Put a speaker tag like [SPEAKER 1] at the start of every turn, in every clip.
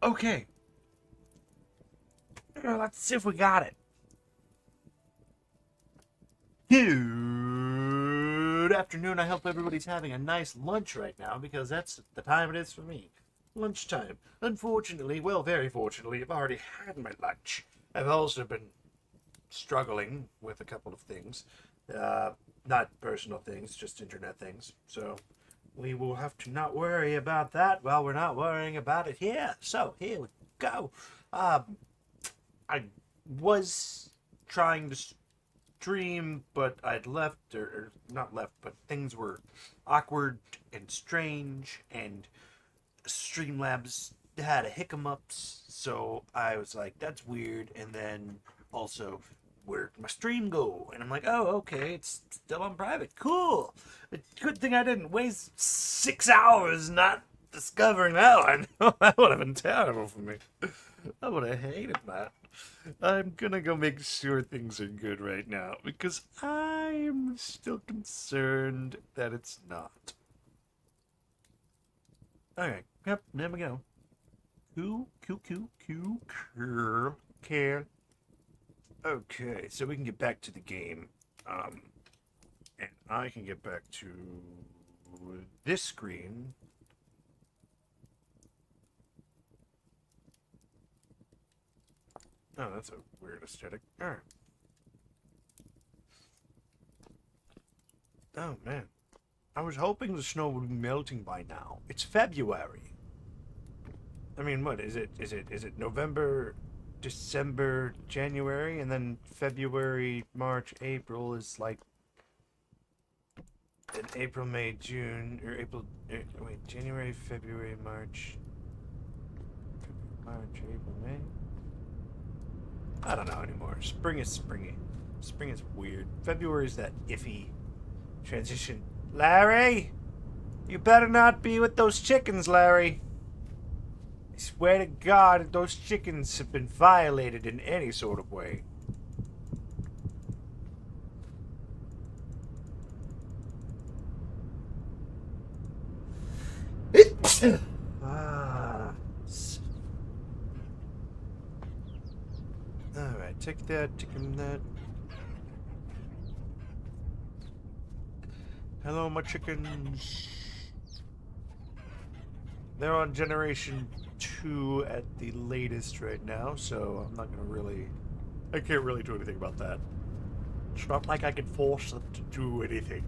[SPEAKER 1] Okay. Let's see if we got it. Good afternoon. I hope everybody's having a nice lunch right now because that's the time it is for me. Lunchtime. Unfortunately, well, very fortunately, I've already had my lunch. I've also been struggling with a couple of things. Not personal things, just internet things. So we will have to not worry about that while we're not worrying about it here. So here we go. I was trying to stream, but I'd left, or not left, but things were awkward and strange, and Streamlabs had a hiccups, so I was like, that's weird. And then also, where'd my stream go? And I'm like, oh, okay, it's still on private. Cool. Good thing I didn't waste 6 hours not discovering that one. That would have been terrible for me. I would have hated that. I'm gonna go make sure things are good right now because I'm still concerned that it's not. Okay, yep, there we go. Care. Okay, so we can get back to the game. And I can get back to this screen. Oh, that's a weird aesthetic. Alright. Oh, man. I was hoping the snow would be melting by now. It's February. I mean, what is it? Is it November, December, January, and then February, March, April is like in April, May, June, or April, wait, January, February, March, April, May? I don't know anymore. Spring is springy. Spring is weird. February is that iffy transition. Larry! You better not be with those chickens, Larry. I swear to God, those chickens have been violated in any sort of way. Alright, take that, take him that. Hello, my chickens. They're on generation 2 at the latest right now, so I'm not gonna really... I can't really do anything about that. It's not like I can force them to do anything.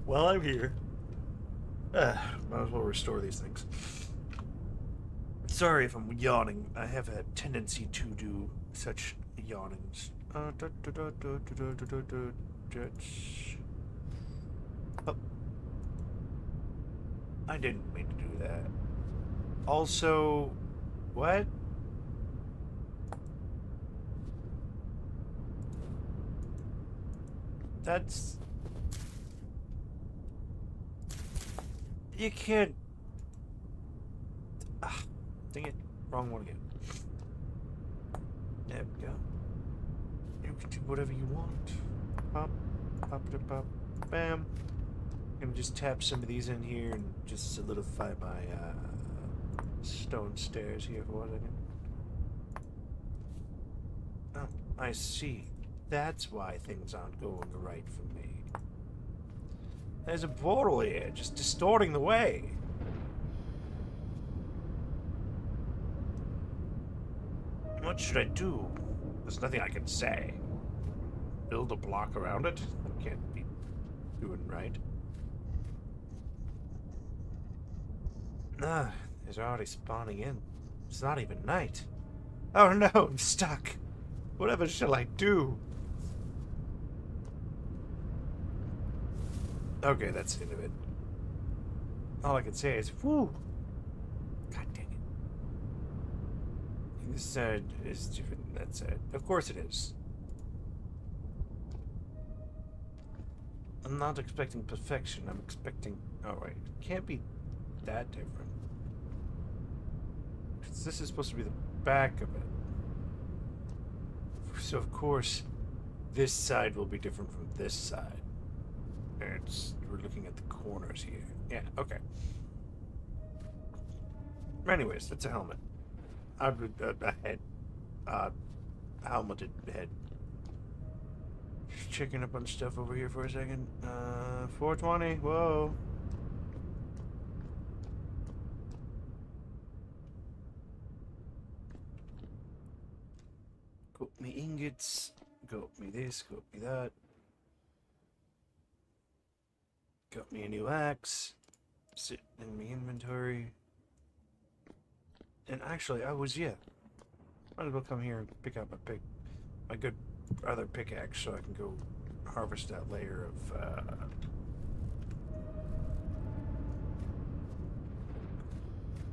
[SPEAKER 1] Well, I'm here. Might as well restore these things. Sorry if I'm yawning. I have a tendency to do such yawnings. Oh. I didn't mean to do that. Also, what? That's... You can't... Ah, dang it. Wrong one again. There we go. You can do whatever you want. Pop, pop, pop, bam. I'm gonna just tap some of these in here and just solidify my stone stairs here for 1 second. Oh, I see. That's why things aren't going right for me. There's a portal here, just distorting the way. What should I do? There's nothing I can say. Build a block around it? I can't be doing right. Ah, they're already spawning in. It's not even night. Oh no, I'm stuck. Whatever shall I do? Okay, that's the end of it. All I can say is, whoo! God dang it. This side is different than that side. Of course it is. I'm not expecting perfection. I'm expecting... Oh, wait. It can't be that different. This is supposed to be the back of it. So, of course, this side will be different from this side. We're looking at the corners here. Yeah, okay. Anyways, that's a helmet. A head. Helmeted head. Just checking up on stuff over here for a second. 420. Whoa. Got me ingots. Got me this. Got me that. Got me a new axe. Sit in my inventory. And actually, might as well come here and pick up my good other pickaxe so I can go harvest that layer of,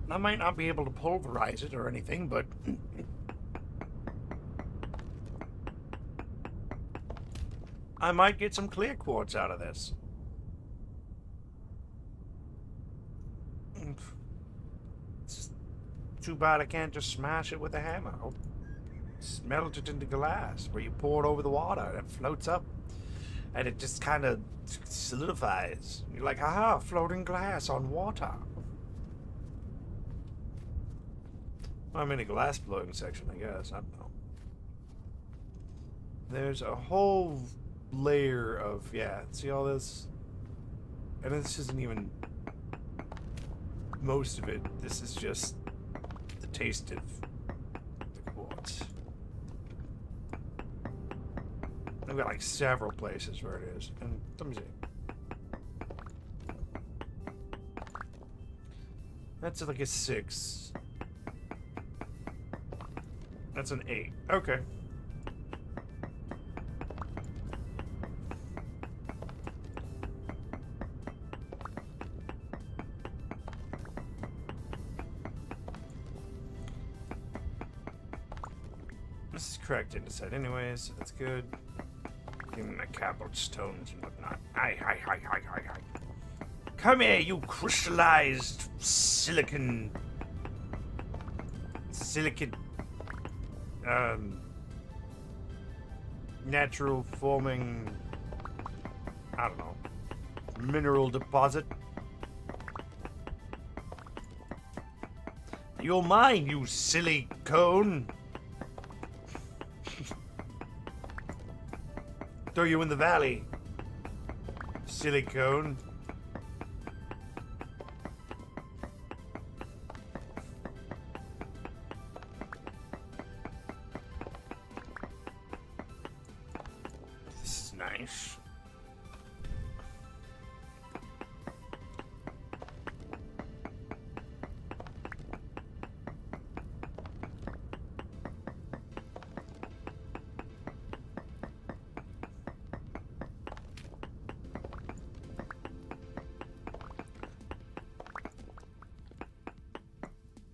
[SPEAKER 1] I might not be able to pulverize it or anything, but I might get some clear quartz out of this. It's too bad I can't just smash it with a hammer. I'll melt it into glass where you pour it over the water and it floats up and it just kind of solidifies. You're like, haha, floating glass on water. I'm in a glass blowing section, I guess. I don't know. There's a whole layer of, yeah, see all this? And this isn't even most of it. This is just the taste of the quartz. I've got like several places where it is. And let me see. That's like a 6. That's an 8. Okay. This is correct andesite anyways, so that's good. Give me my cobblestones and whatnot. Hi. Come here, you crystallized silicon, natural forming, I don't know, mineral deposit. You're mine, you silly cone. Throw you in the valley, silly cone. This is nice.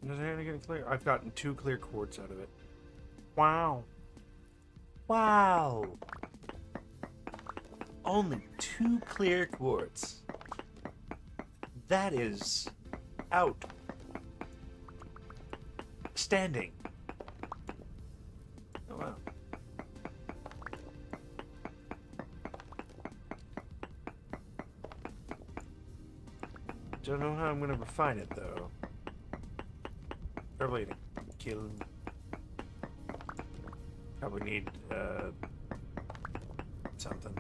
[SPEAKER 1] Is it getting clear? I've gotten 2 clear quartz out of it. Wow. Wow. Only 2 clear quartz. That is outstanding. Oh wow. Don't know how I'm gonna refine it though. Probably kill. Probably need something.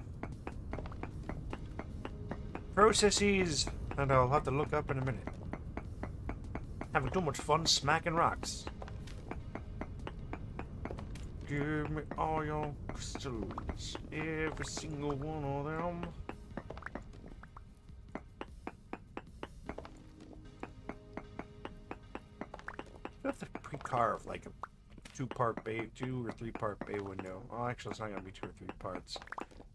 [SPEAKER 1] Processes, and I'll have to look up in a minute. Having too much fun smacking rocks. Give me all your crystals, every single one of them. I have to pre-carve like a 2-part bay, 2 or 3-part bay window. Oh, actually, it's not gonna be 2 or 3 parts.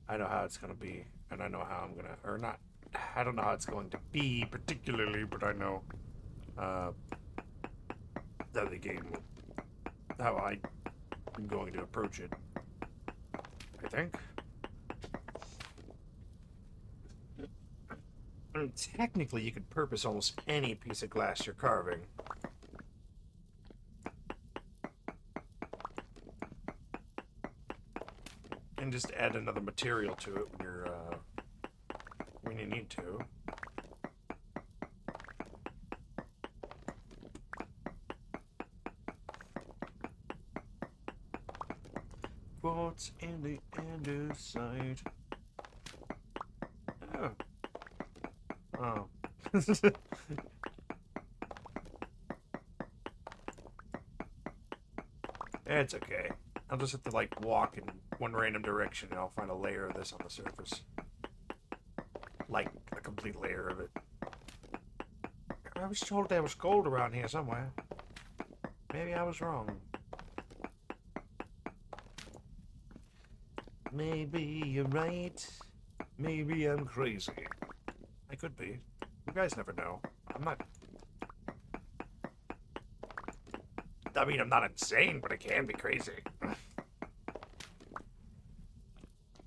[SPEAKER 1] I know how it's gonna be, and I know how I'm gonna, or not. I don't know how it's going to be particularly, but I know that the game will, how I'm going to approach it. I think. I mean, technically, you could purpose almost any piece of glass you're carving. And just add another material to it when you're, when you need to. What's in the underside? Oh. Oh. It's okay. I'll just have to, like, walk in one random direction and I'll find a layer of this on the surface. Like, a complete layer of it. I was told there was gold around here somewhere. Maybe I was wrong. Maybe you're right. Maybe I'm crazy. I could be. You guys never know. I'm not... I mean, I'm not insane, but I can be crazy.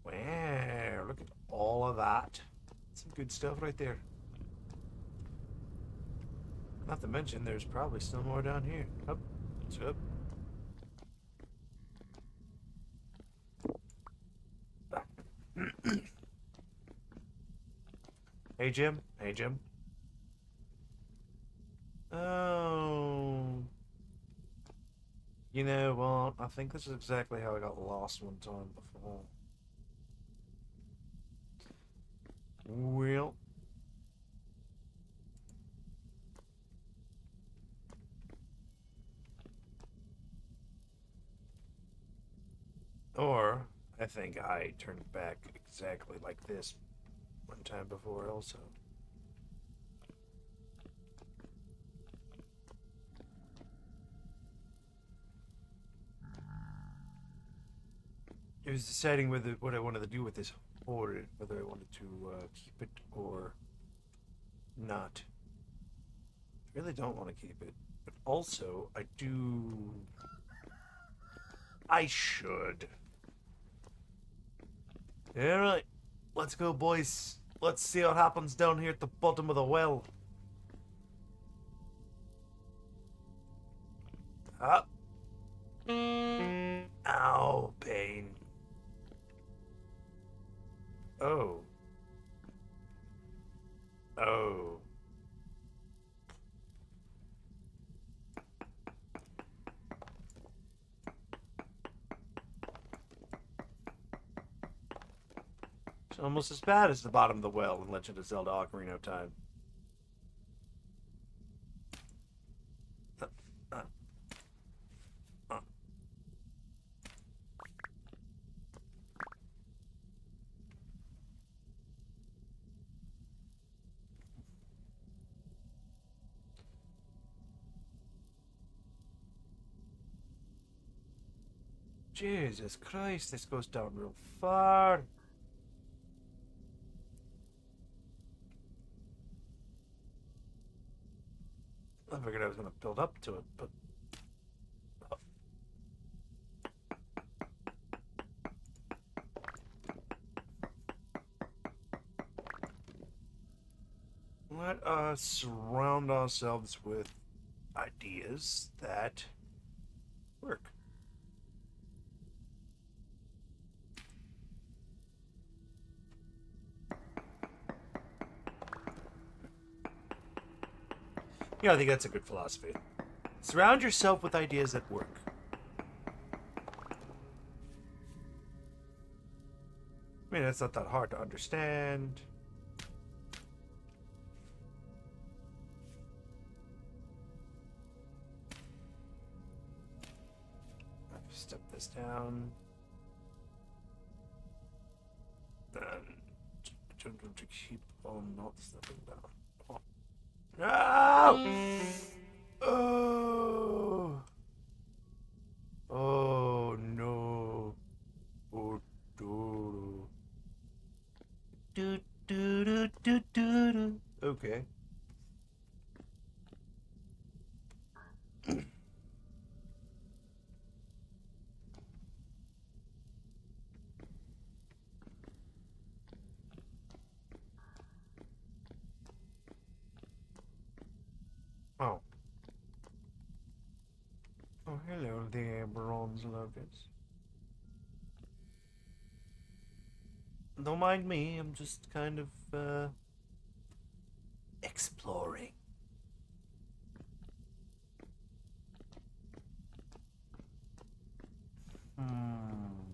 [SPEAKER 1] Wow, look at all of that. Some good stuff right there. Not to mention, there's probably still more down here. Up, it's up. Hey, Jim. Hey, Jim. Oh. You know what? I think this is exactly how I got lost one time before. Well. Or, I think I turned back exactly like this one time before also. It was deciding whether what I wanted to do with this hoard, whether I wanted to keep it or not. I really don't want to keep it, but also I do. I should. All right, let's go, boys. Let's see what happens down here at the bottom of the well. Up. Ow, pain. Oh. Oh. It's almost as bad as the bottom of the well in Legend of Zelda Ocarina of Time. Uh, uh. Jesus Christ, this goes down real far. I figured I was going to build up to it, but... Let us surround ourselves with ideas that work. Yeah, I think that's a good philosophy. Surround yourself with ideas that work. I mean, it's not that hard to understand. Step this down. Then to keep on not stepping down. Oh. No! Oh! Oh no! Oh do do do do do do do. Okay. Oh. Oh, hello there, bronze lovers. Don't mind me, I'm just kind of, exploring. Hmm.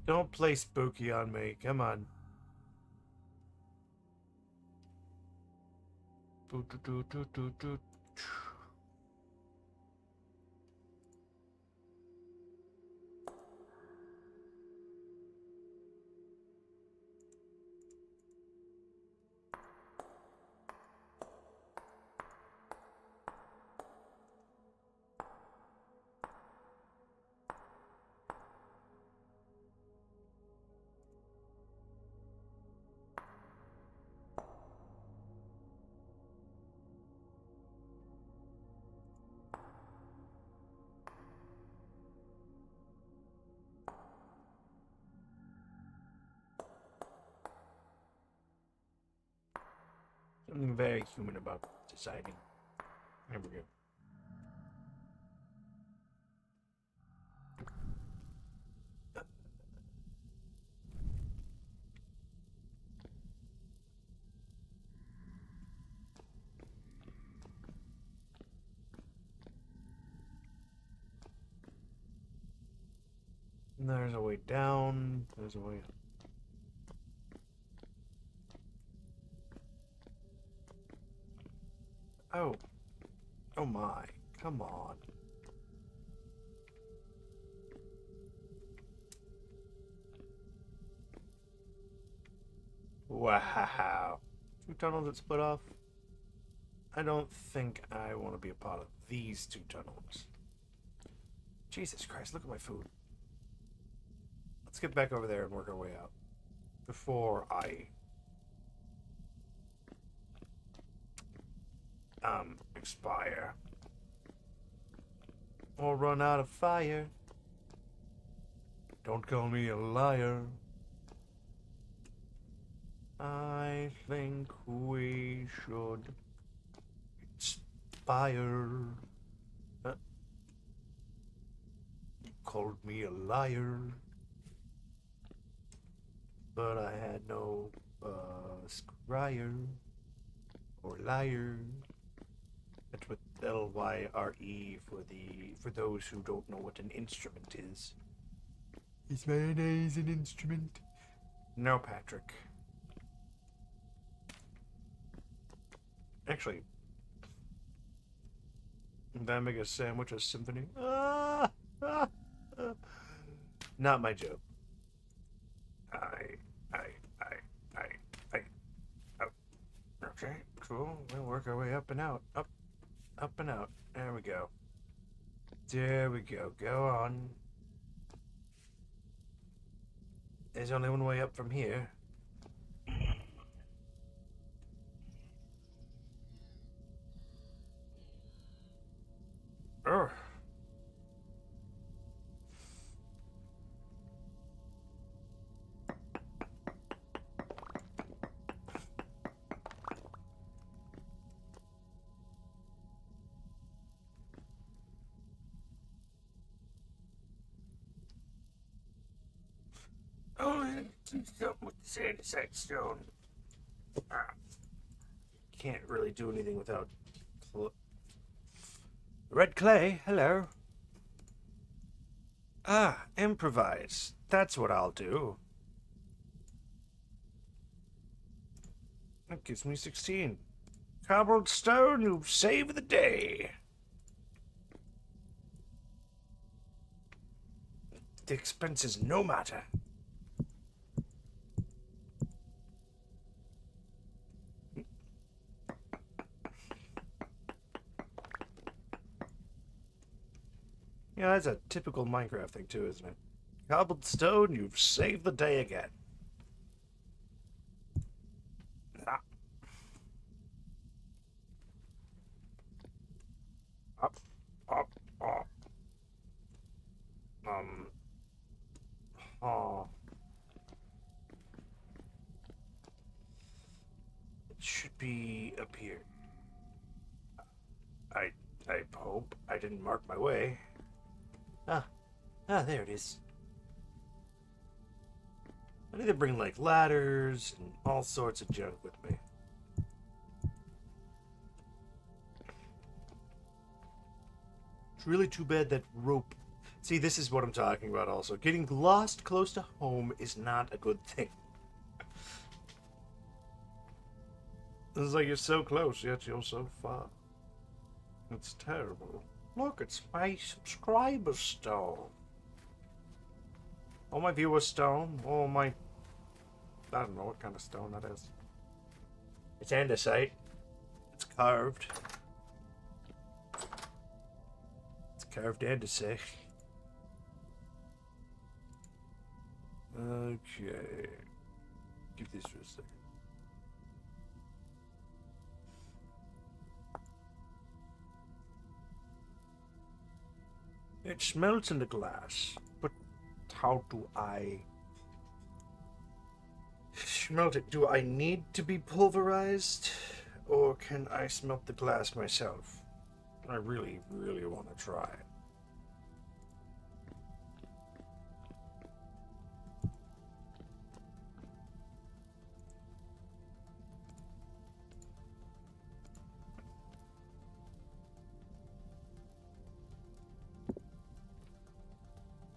[SPEAKER 1] Don't play spooky on me. Come on. Something very human about deciding. There we go. There's a way down. There's a way. Oh. Oh my. Come on. Wow. 2 tunnels that split off. I don't think I want to be a part of these 2 tunnels. Jesus Christ, look at my food. Let's get back over there and work our way out. Before I... expire. Or run out of fire. Don't call me a liar. I think we should expire. You called me a liar. But I had no scryer or liar. That's what L-Y-R-E for those who don't know what an instrument is. Is mayonnaise an instrument? No, Patrick. Actually, did I make a sandwich a symphony? Not my joke. Okay, cool. We'll work our way up and out. Up and out. There we go. There we go. Go on. There's only one way up from here. Ugh. Only do something with the andesite stone. Can't really do anything without red clay. Hello. Improvise. That's what I'll do. That gives me 16. Cobbled stone, you save the day. The expense is no matter. Yeah, that's a typical Minecraft thing too, isn't it? Cobbled stone, you've saved the day again. Ah. Up, up, up. Oh. It should be up here. I hope I didn't mark my way. There it is. I need to bring like ladders and all sorts of junk with me. It's really too bad that rope See, this is what I'm talking about also. Getting lost close to home is not a good thing. It's like you're so close, yet you're so far. It's terrible. Look, it's my subscriber stone. Oh, my viewer stone. Oh, my... I don't know what kind of stone that is. It's andesite. It's carved. It's carved andesite. Okay. Give this for a second. It smelts in the glass, but how do I smelt it? Do I need to be pulverized, or can I smelt the glass myself? I really, really want to try it.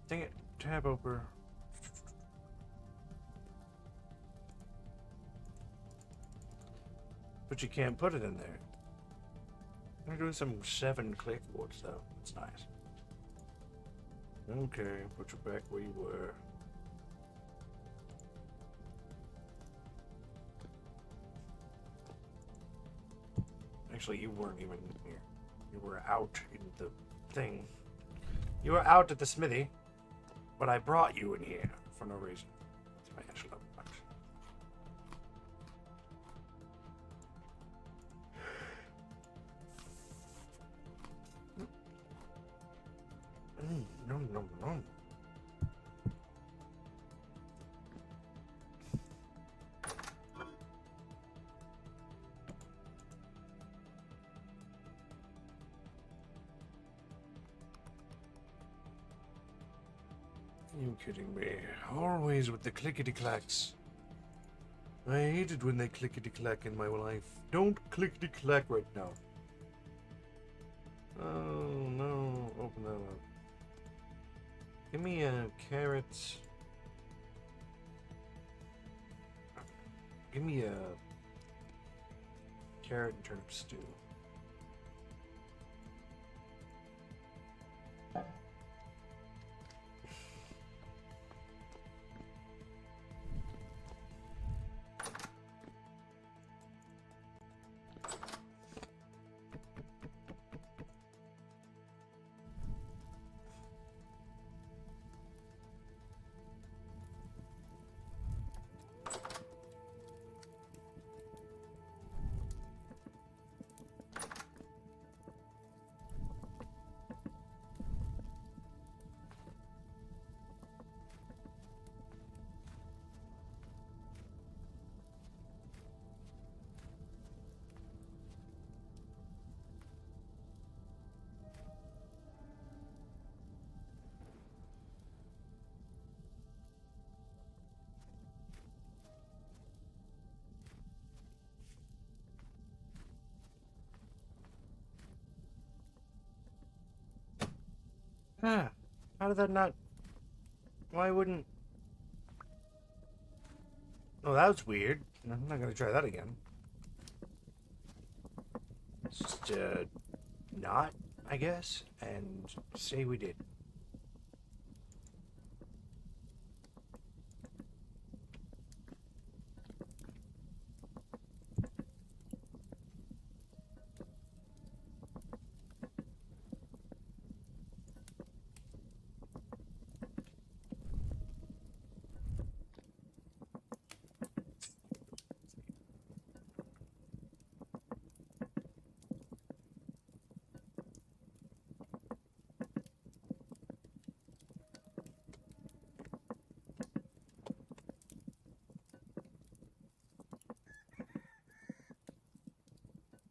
[SPEAKER 1] Dang it, tab over. But you can't put it in there. I'm doing some 7 clickboards though. That's nice. Okay, put you back where you were. Actually, you weren't even here. You were out in the thing. You were out at the smithy, but I brought you in here for no reason. Smash it up. No, no, no. You kidding me? Always with the clickety-clacks. I hate it when they clickety-clack in my life. Don't clickety-clack right now. Oh, no. Open that up. Give me a carrot. Give me a carrot and turnip stew. Ah, how did that not... Why wouldn't... Oh, that was weird. I'm not gonna try that again. Just, not, I guess, and say we did.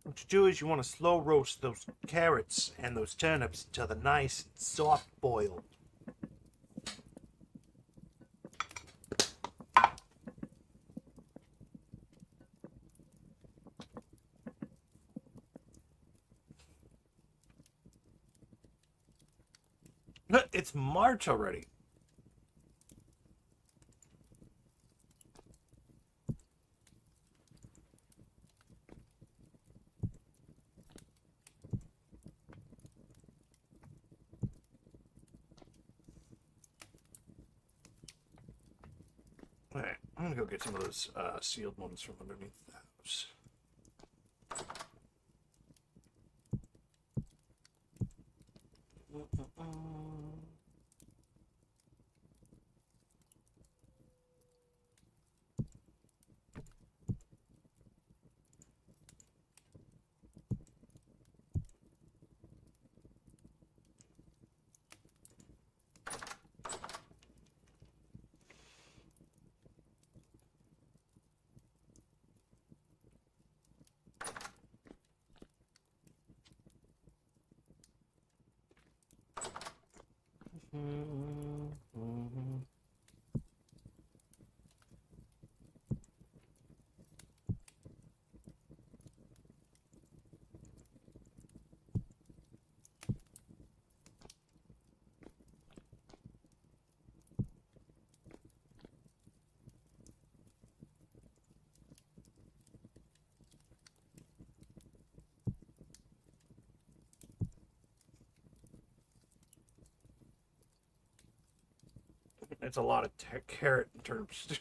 [SPEAKER 1] What you do is you want to slow roast those carrots and those turnips until they're nice and soft boiled. It's March already. Alright, I'm gonna go get some of those sealed ones from underneath the house. It's a lot of carrot and turnip stew.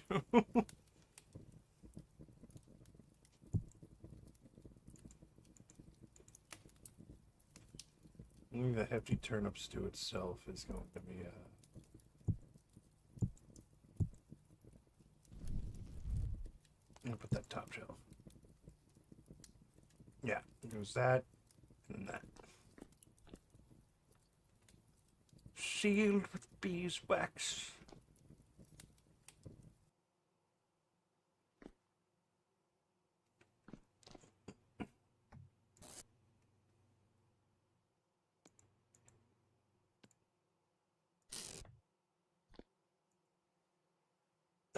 [SPEAKER 1] The hefty turnip stew itself is going to be I'm gonna put that top shelf. Yeah, there's that and that. Sealed with beeswax.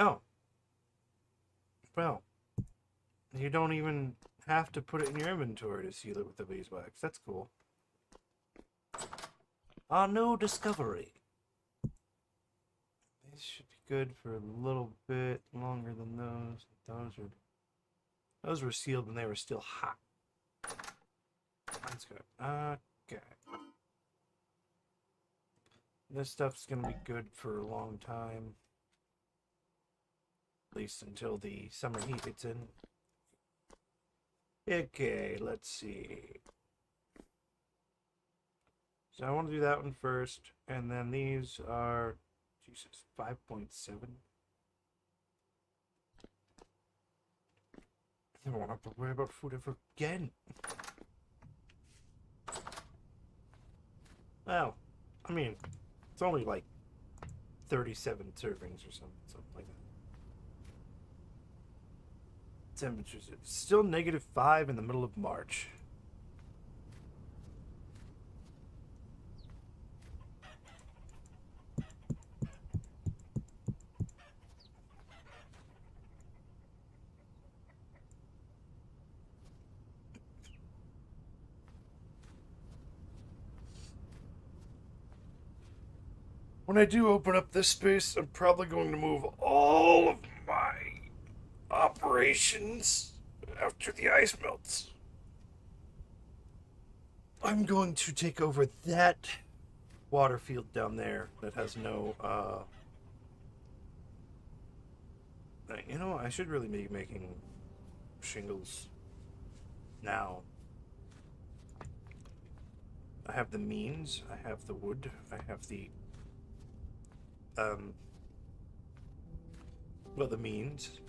[SPEAKER 1] Oh. Well, you don't even have to put it in your inventory to seal it with the beeswax. That's cool. Our new discovery. These should be good for a little bit longer than those. Those were sealed when they were still hot. That's good. Okay. This stuff's gonna be good for a long time. At least until the summer heat hits in. Okay, let's see. So I want to do that one first, and then these are, Jesus, 5.7. I don't have to worry about food ever again. Well, I mean, it's only like 37 servings or something like that. Temperatures, it's still -5 in the middle of March. When I do open up this space, I'm probably going to move all of my operations after the ice melts. I'm going to take over that water field down there that has no, you know, I should really be making shingles now. I have the means, I have the wood, I have the, well, the means.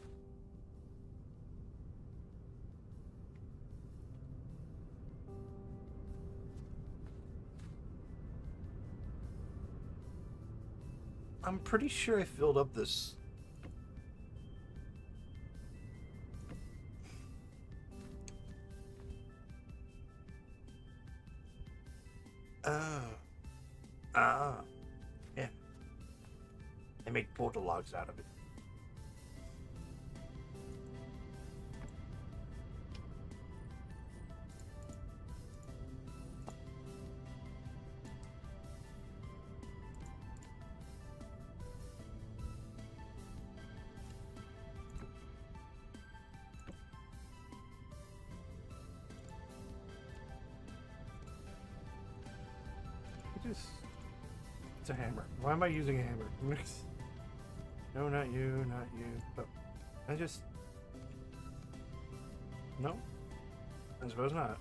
[SPEAKER 1] I'm pretty sure I filled up this. Yeah. I made portal logs out of it. It's a hammer. Why am I using a hammer? No, not you, not you. But no, I suppose not.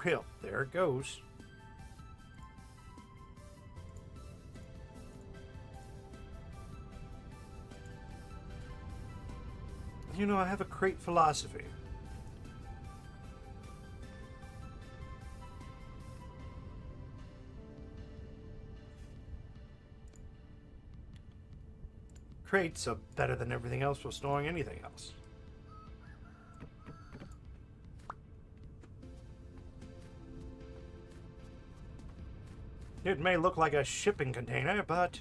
[SPEAKER 1] Well, there it goes. You know, I have a crate philosophy. Crates are better than everything else for storing anything else. It may look like a shipping container, but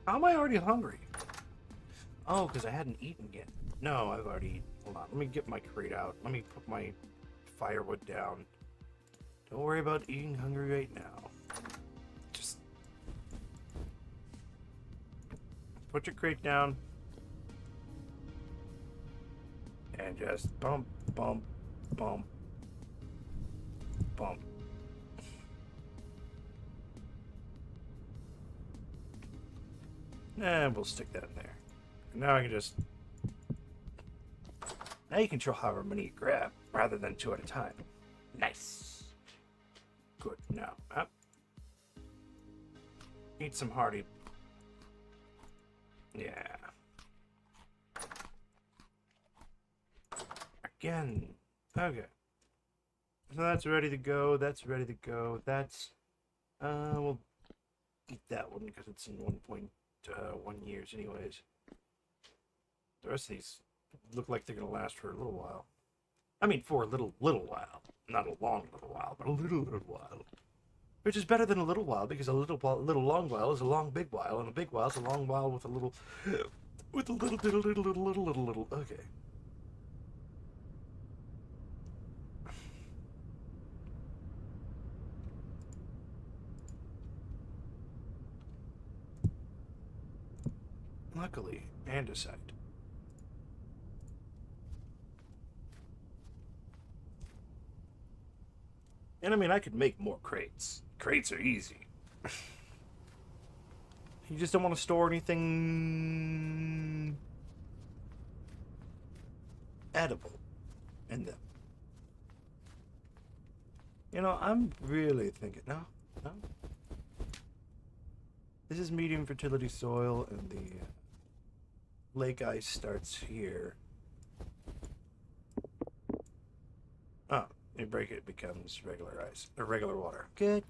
[SPEAKER 1] how am I already hungry? Oh, because I hadn't eaten yet. No, I've already eaten. Hold on, let me get my crate out. Let me put my firewood down. Don't worry about eating hungry right now. Just put your crate down. And just bump, bump, bump, bump. And we'll stick that in there. Now I can just... Now you control however many you grab, rather than 2 at a time. Nice. Good. Now, up. Eat some hearty. Yeah. Again. Okay. So that's ready to go. That's ready to go. That's... we'll eat that one because it's in 1.1 years anyways. The rest of these look like they're going to last for a little while. I mean, for a little while. Not a long little while, but a little while. Which is better than a little while, because a little long while is a long big while, and a big while is a long while with a little... With a little. Okay. Luckily, andesite. And I mean, I could make more crates. Crates are easy. You just don't want to store anything edible in them. You know, I'm really thinking... No? This is medium fertility soil, and the lake ice starts here. Oh, you break it, it becomes regular ice, or regular water. Good.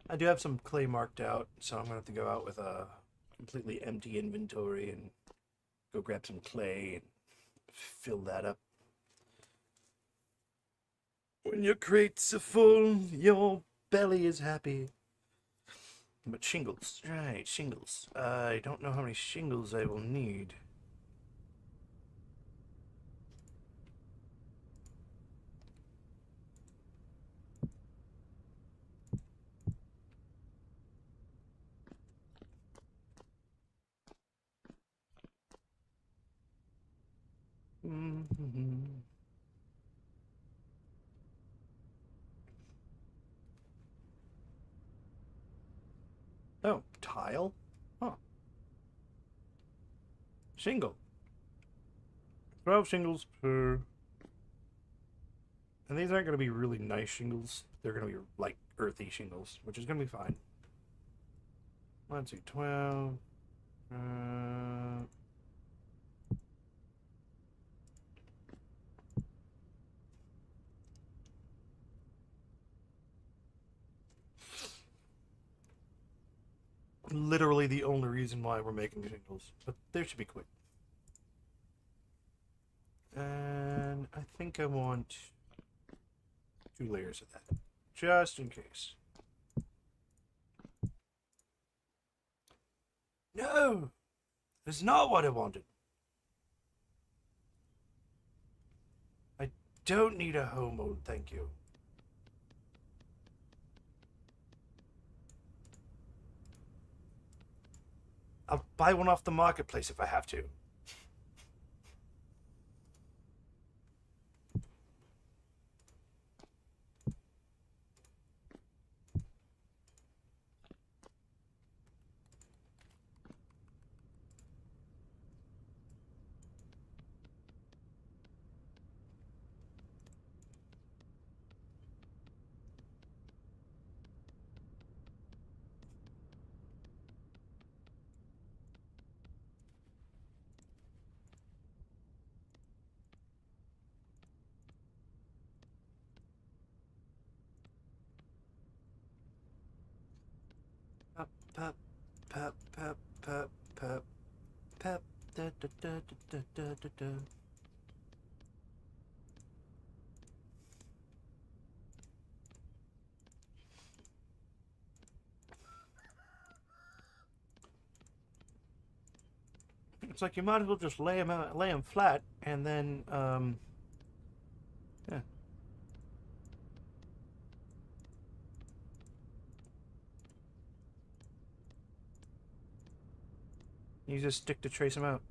[SPEAKER 1] I do have some clay marked out, so I'm going to have to go out with a completely empty inventory and go grab some clay and fill that up. When your crates are full, your belly is happy. But shingles, right, shingles. I don't know how many shingles I will need. Oh, tile? Huh. Shingle. 12 shingles per... And these aren't going to be really nice shingles. They're going to be like earthy shingles, which is going to be fine. Let's see, 12. Literally the only reason why we're making shingles, but they should be quick. And I think I want 2 layers of that. Just in case. No! That's not what I wanted. I don't need a home mode, thank you. I'll buy one off the marketplace if I have to. Pep, pep, pep, pep, pep, pep, pep, da da da da da da da. It's like you might as well just lay them out, lay them flat, and then yeah. Use a stick to trace them out.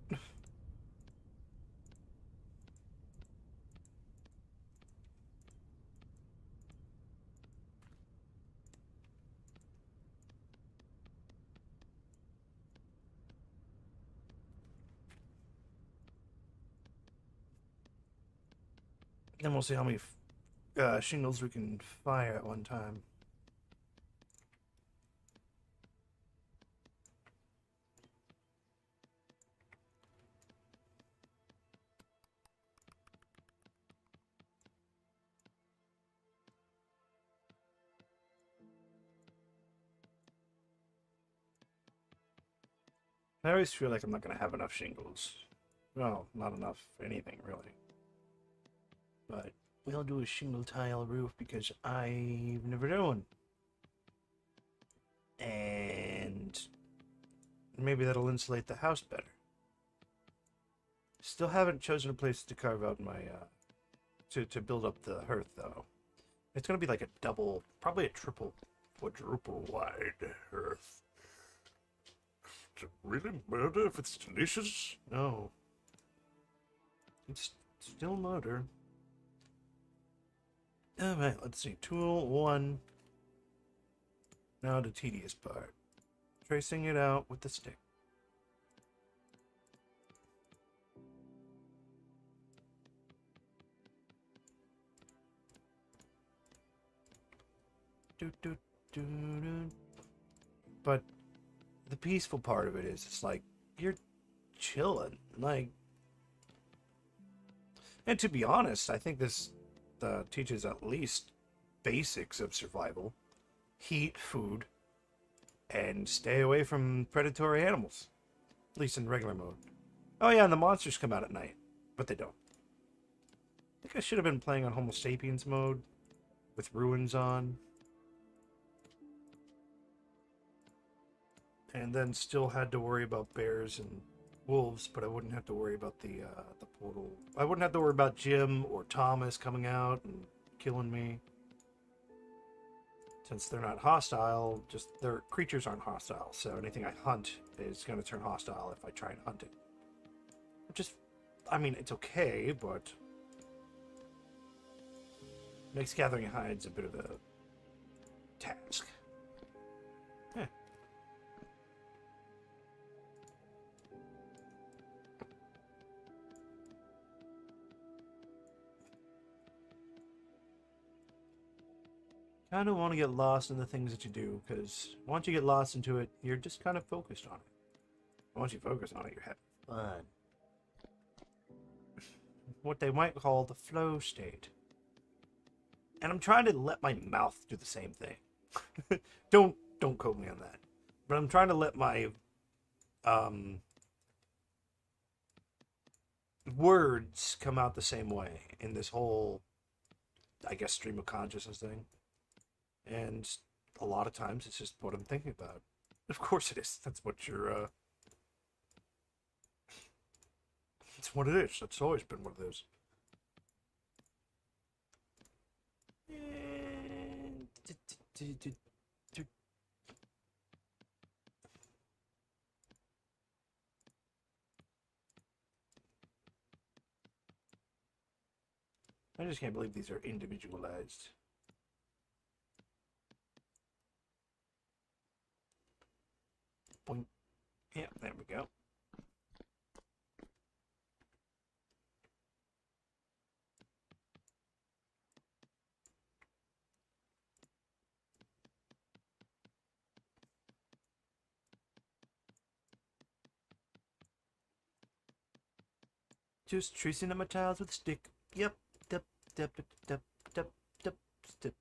[SPEAKER 1] Then we'll see how many shingles we can fire at one time. I always feel like I'm not going to have enough shingles. Well, not enough for anything, really. But we'll do a shingle tile roof because I've never done one. And maybe that'll insulate the house better. Still haven't chosen a place to carve out my, to build up the hearth, though. It's going to be like a double, probably a triple, quadruple wide hearth. Is it really murder if it's delicious? No. It's still murder. Alright, let's see. Tool 1. Now the tedious part. Tracing it out with the stick. But the peaceful part of it is, it's like, you're chilling. Like, and to be honest, I think this teaches at least basics of survival. Heat, food, and stay away from predatory animals. At least in regular mode. Oh yeah, and the monsters come out at night. But they don't. I think I should have been playing on Homo sapiens mode. With ruins on. And then still had to worry about bears and wolves, but I wouldn't have to worry about the portal. I wouldn't have to worry about Jim or Thomas coming out and killing me. Since they're not hostile, just their creatures aren't hostile, so anything I hunt is going to turn hostile if I try and hunt it. Which is, I mean, it's okay, but makes gathering hides a bit of a task. Yeah. Kind of want to get lost in the things that you do, because once you get lost into it, you're just kind of focused on it. Once you focus on it, you're having fun. What they might call the flow state. And I'm trying to let my mouth do the same thing. Don't quote me on that. But I'm trying to let my words come out the same way in this whole, I guess, stream of consciousness thing. And a lot of times it's just what I'm thinking about. Of course it is. That's what you're, it's what it is. That's always been what it is. I just can't believe these are individualized. Boink. Yeah, there we go. Just tracing on my tiles with a stick. Yep. Dep, dep, dep, dep, dep, dep, dep.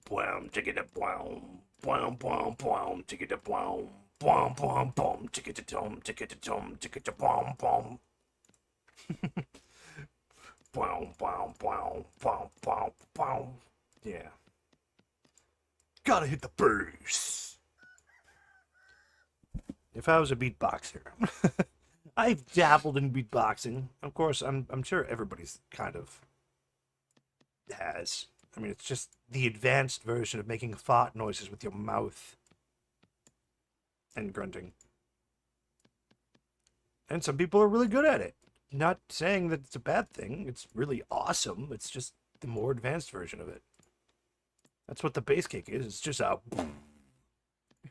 [SPEAKER 1] Bwam, ticket a bwam. Bwam, bwam, bwam, ticket a bwam. Bwam, bwam, bwam, ticket a tom, ticket a tom, ticket a bwam, bwam. Bwam, bwam, bwam, bwam, bwam, bwam. Yeah. Gotta hit the bass. If I was a beatboxer. I've dabbled in beatboxing. Of course, I'm sure everybody's kind of has. I mean, it's just the advanced version of making fart noises with your mouth and grunting. And some people are really good at it. Not saying that it's a bad thing. It's really awesome. It's just the more advanced version of it. That's what the bass kick is. It's just a.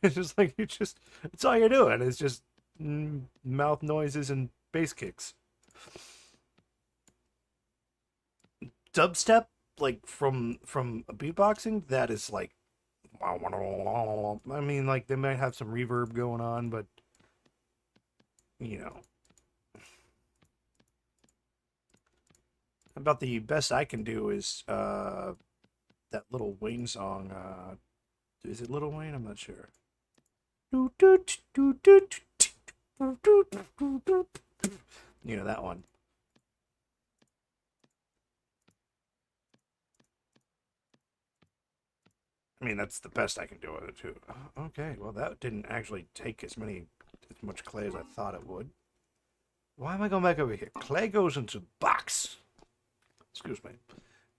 [SPEAKER 1] It's just like it's all you're doing. It's just mouth noises and bass kicks. Dubstep, like from beatboxing, that is like. I mean, like they might have some reverb going on, but you know. About the best I can do is that Little Wayne song. Is it Little Wayne? I'm not sure. You know that one. I mean, that's the best I can do with it too. Okay, well that didn't actually take as much clay as I thought it would. Why am I going back over here? Clay goes into the box. Excuse me.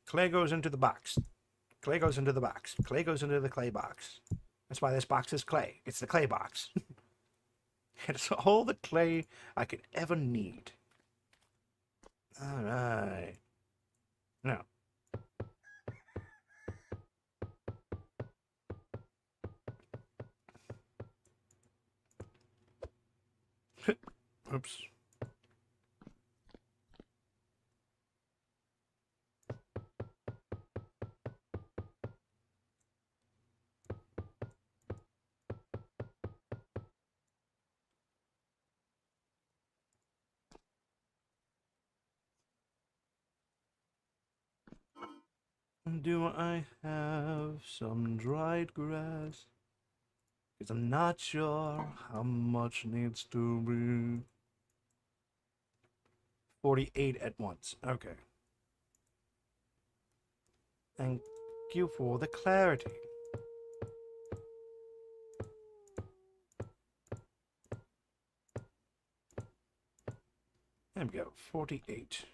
[SPEAKER 1] Clay goes into the box. Clay goes into the box. Clay goes into the clay box. That's why this box is clay. It's the clay box. It's all the clay I could ever need. All right. Now. Oops. Do I have some dried grass? Because I'm not sure how much needs to be. 48 at once. Okay. Thank you for the clarity. There we go. 48.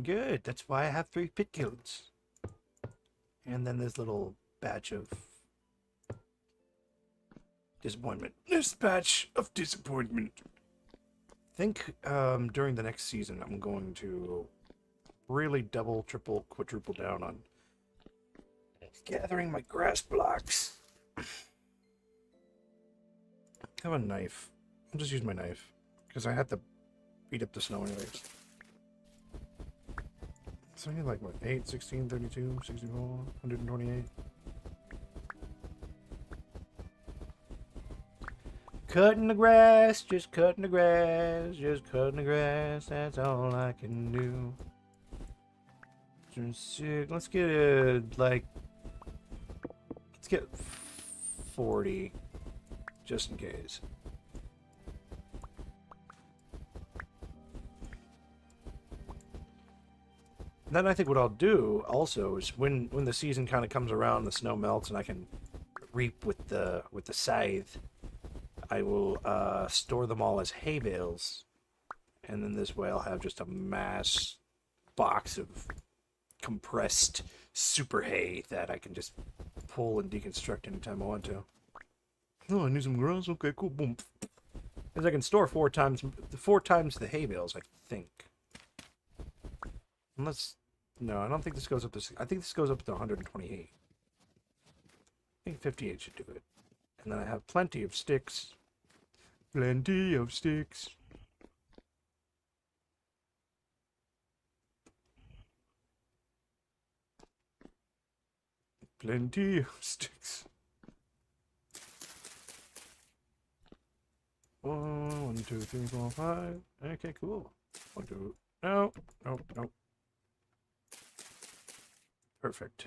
[SPEAKER 1] Good. That's why I have 3 pit guilds. And then this little batch of disappointment. This batch of disappointment. I think during the next season, I'm going to really double, triple, quadruple down on gathering my grass blocks. I have a knife. I'll just use my knife because I have to beat up the snow anyways. So I need like what, 8, 16, 32, 64, 128. Cutting the grass, just cutting the grass, just cutting the grass, that's all I can do. Let's get let's get 40, just in case. Then I think what I'll do also is when the season kind of comes around, the snow melts, and I can reap with the scythe, I will store them all as hay bales, and then this way I'll have just a mass box of compressed super hay that I can just pull and deconstruct anytime I want to. Oh, I need some grass. Okay, cool. Boom. Because I can store four times the hay bales, I think. Unless, no, I don't think this goes up to. I think this goes up to 128. I think 58 should do it. And then I have plenty of sticks. Plenty of sticks. Plenty of sticks. 1, 2, 3, 4, 5. Okay, cool. 1, 2. No, no, no. Perfect.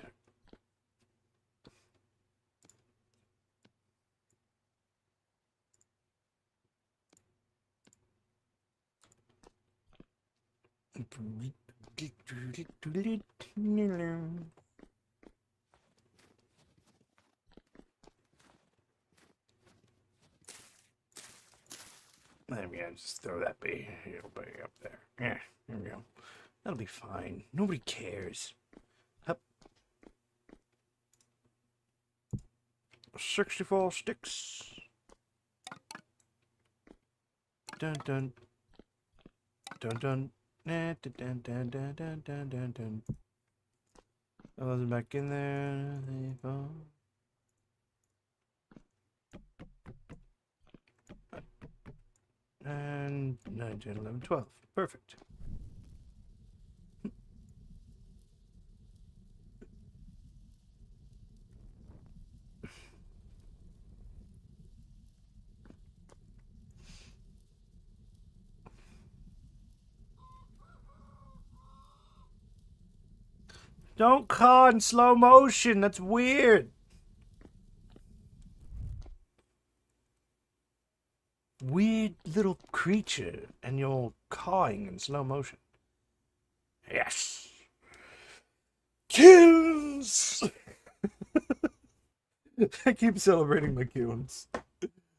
[SPEAKER 1] There we go. Just throw that baby up there. Yeah, there we go. That'll be fine. Nobody cares. Hup. 64 sticks. Dun dun. Dun dun. Dun dun dun dun dun dun dun dun. Oh, those are back in there. There you go. And 9, 10, 11, 12. Perfect. Don't caw in slow motion. That's weird. Weird little creature, and you're cawing in slow motion. Yes. Kills! I keep celebrating my kills.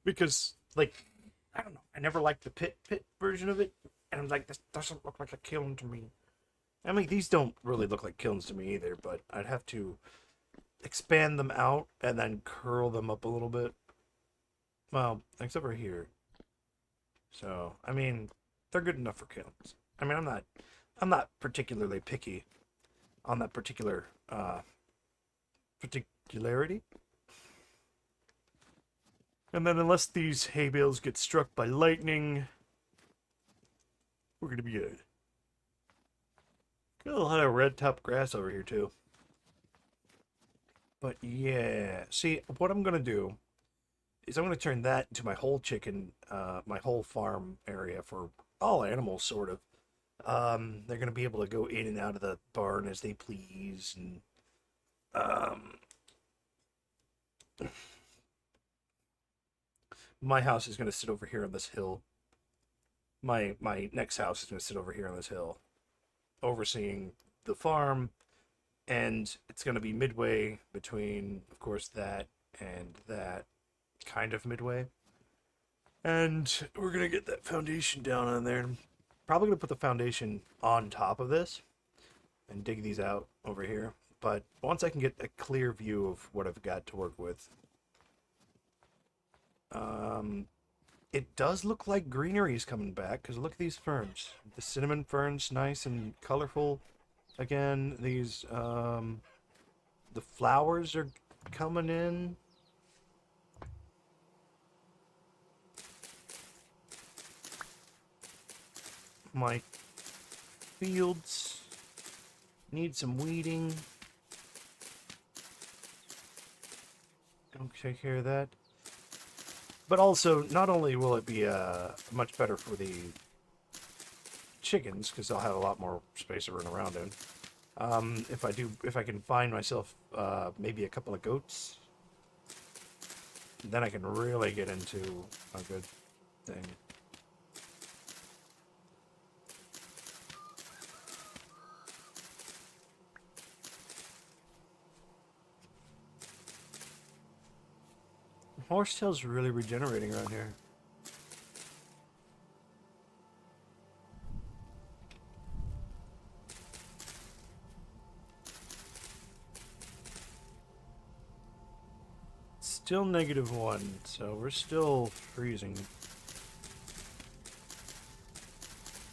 [SPEAKER 1] Because, like, I don't know. I never liked the pit version of it. And I'm like, this doesn't look like a kiln to me. I mean, these don't really look like kilns to me either, but I'd have to expand them out and then curl them up a little bit. Well, except for here. So, I mean, they're good enough for kilns. I mean, I'm not particularly picky on that particular particularity. And then unless these hay bales get struck by lightning, we're gonna be good. Got a lot of red top grass over here too. But yeah, see, what I'm gonna do is I'm gonna turn that into my whole my whole farm area for all animals, sort of. They're gonna be able to go in and out of the barn as they please, and my house is gonna sit over here on this hill. My next house is gonna sit over here on this hill, overseeing the farm, and it's gonna be midway between, of course, that and that, kind of midway. And we're gonna get that foundation down on there. Probably gonna put the foundation on top of this and dig these out over here. But once I can get a clear view of what I've got to work with, it does look like greenery is coming back, because look at these ferns. The cinnamon ferns, nice and colorful. Again, these the flowers are coming in. My fields need some weeding. I'll take care of that. But also, not only will it be much better for the chickens, because they'll have a lot more space to run around in. If I can find myself maybe a couple of goats, then I can really get into a good thing. Horsetail's really regenerating around here. Still -1, so we're still freezing.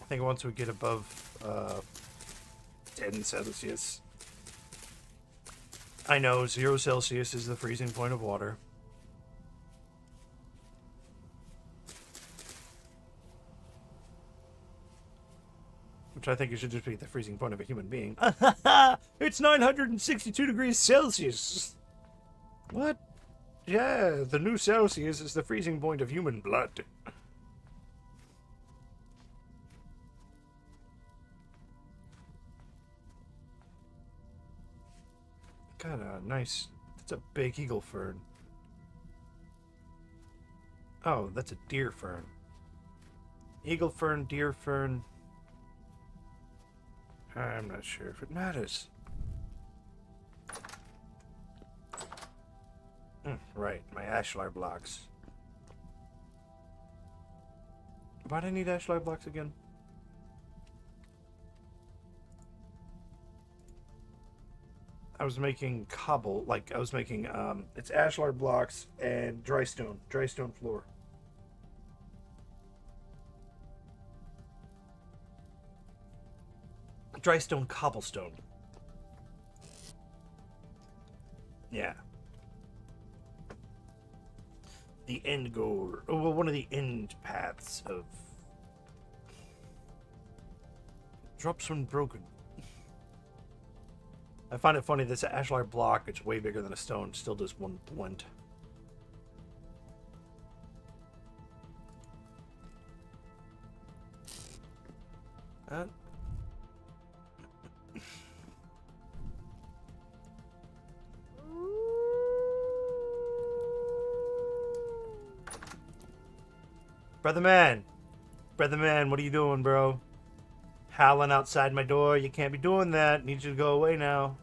[SPEAKER 1] I think once we get above 10 Celsius. I know 0 Celsius is the freezing point of water. Which I think it should just be the freezing point of a human being. It's 962 degrees Celsius! What? Yeah, the new Celsius is the freezing point of human blood. Got a nice... That's a big eagle fern. Oh, that's a deer fern. Eagle fern, deer fern. I'm not sure if it matters. Right, my ashlar blocks. Why do I need ashlar blocks again? I was making cobble, like I was making, it's ashlar blocks and dry stone floor. Dry stone cobblestone. Yeah. The end goal, well, one of the end paths of drops when broken. I find it funny this ashlar block, it's way bigger than a stone, still does 1 point. Brother man, what are you doing, bro? Howling outside my door. You can't be doing that. Need you to go away now.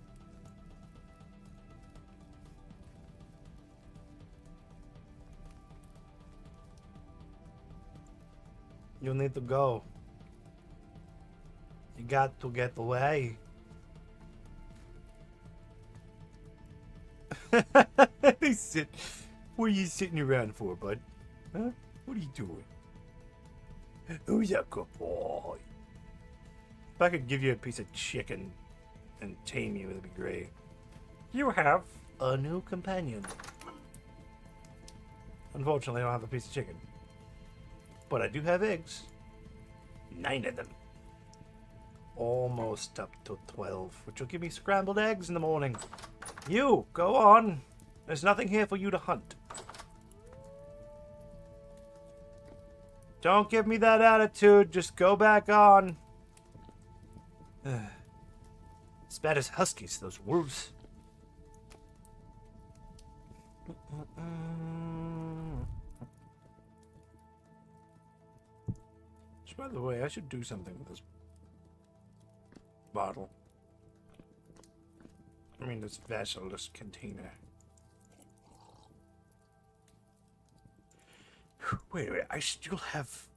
[SPEAKER 1] You need to go. You got to get away. They sit. What are you sitting around for, bud? Huh? What are you doing? Who's a good boy? If I could give you a piece of chicken and tame you, that'd be great. You have a new companion. Unfortunately, I don't have a piece of chicken. But I do have eggs. 9 of them. Almost up to 12, which will give me scrambled eggs in the morning. You, go on. There's nothing here for you to hunt. Don't give me that attitude. Just go back on. As bad as huskies, those wolves. Which, by the way, I should do something with this bottle. I mean, this vessel, this container. Wait, I still have...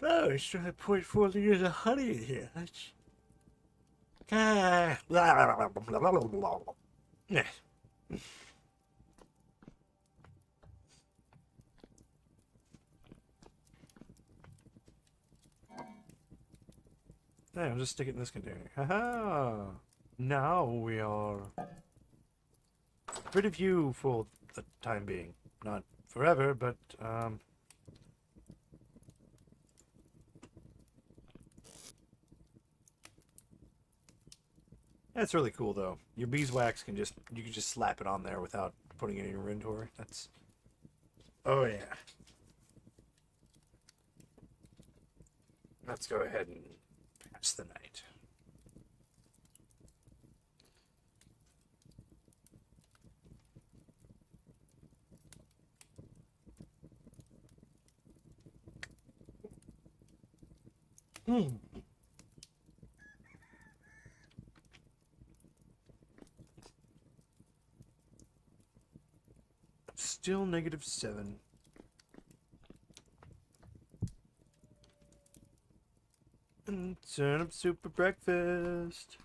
[SPEAKER 1] Oh, I still have 0.4 liters of honey in here. That's... Yeah, I'll just stick it in this container. Haha! Now we are rid of you for the time being. Not forever, but that's really cool though. Your beeswax can just slap it on there without putting it in your inventory. That's oh yeah. Let's go ahead and pass the night. still -7. And turn up soup for breakfast.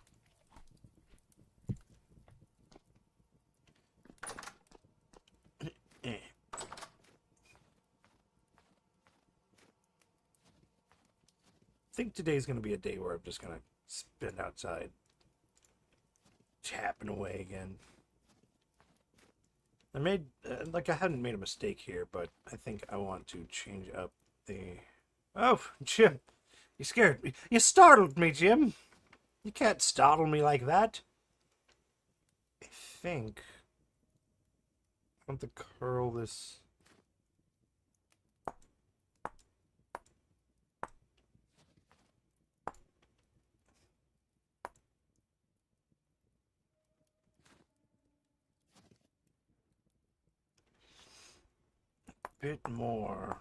[SPEAKER 1] I think today's going to be a day where I'm just going to spend outside tapping away again. I made, I hadn't made a mistake here, but I think I want to change up the... Oh, Jim, you scared me. You startled me, Jim. You can't startle me like that. I think I want to curl this... bit more.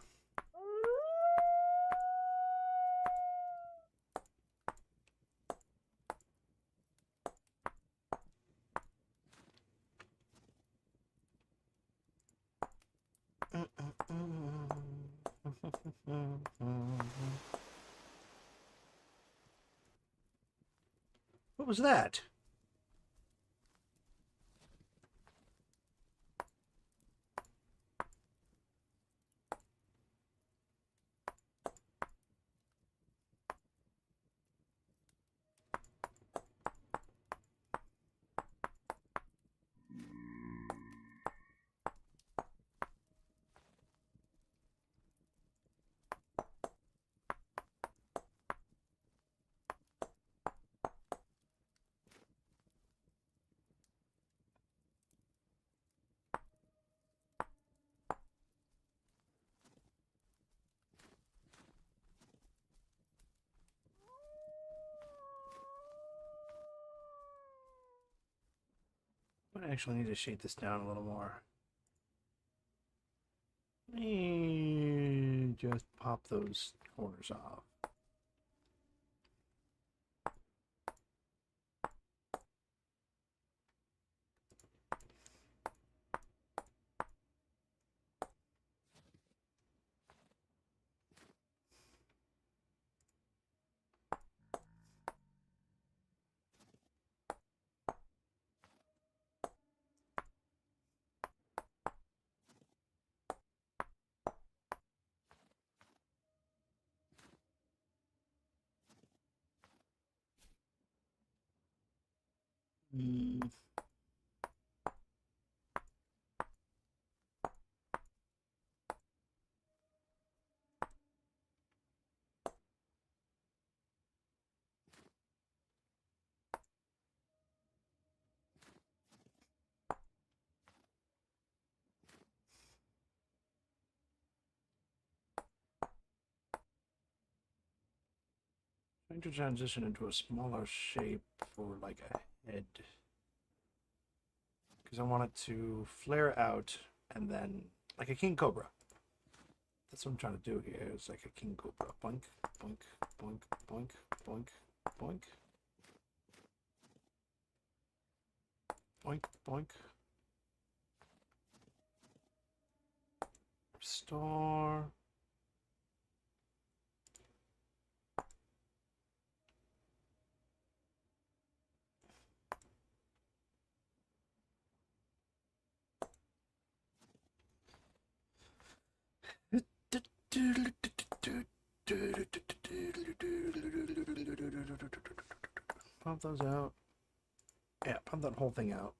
[SPEAKER 1] What was that? I actually need to shape this down a little more. Just pop those corners off. Trying to transition into a smaller shape for like a head. Because I want it to flare out and then, like a king cobra. That's what I'm trying to do here. It's like a king cobra. Boink, boink, boink, boink, boink, boink. Boink, boink. Restore. Pump those out. Yeah, pump that whole thing out.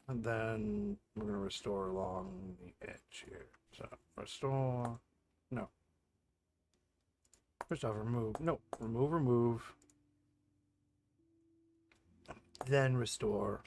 [SPEAKER 1] And then we're going to restore along the edge here. So, restore. No. First off, remove. No, remove, remove. Then restore.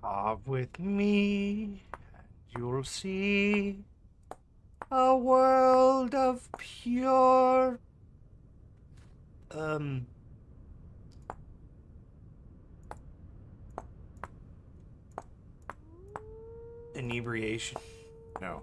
[SPEAKER 1] Carve with me, and you'll see a world of pure inebriation. No.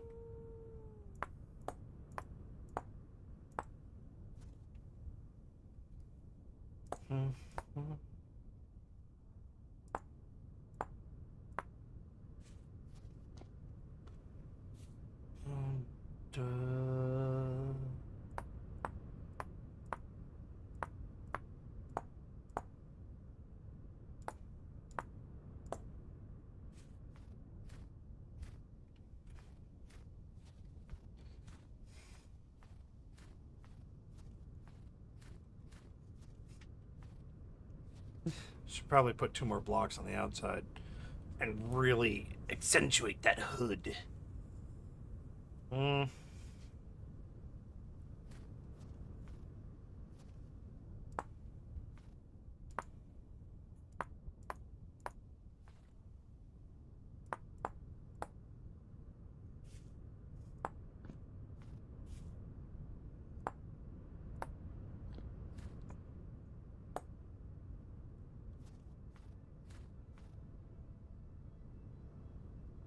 [SPEAKER 1] Should probably put 2 more blocks on the outside and really accentuate that hood.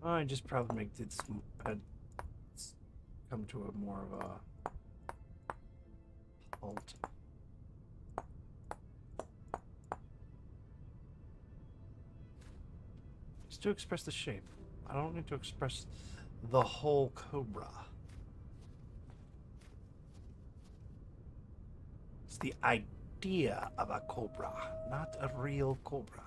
[SPEAKER 1] I just probably make this come to a more of a halt. Just to express the shape. I don't need to express the whole cobra. It's the idea of a cobra, not a real cobra.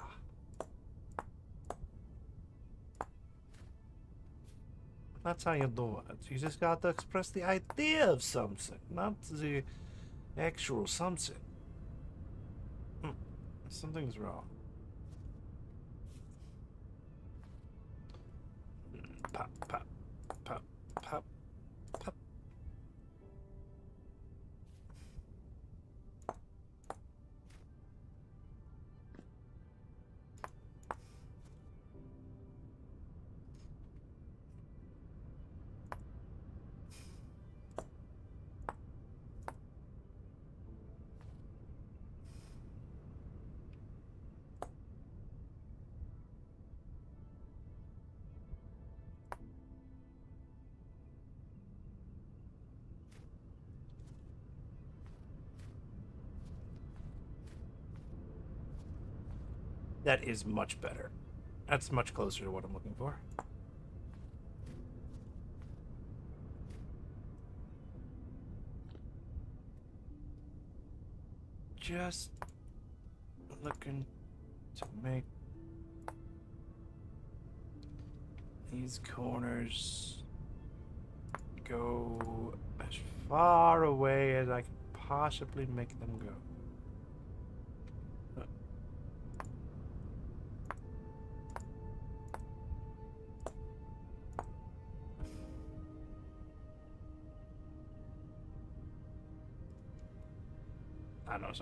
[SPEAKER 1] That's how you do it. You just got to express the idea of something, not the actual something. Something's wrong. Pop, pop, pop, pop, pop. That is much better. That's much closer to what I'm looking for. Just looking to make these corners go as far away as I can possibly make them go. I don't know,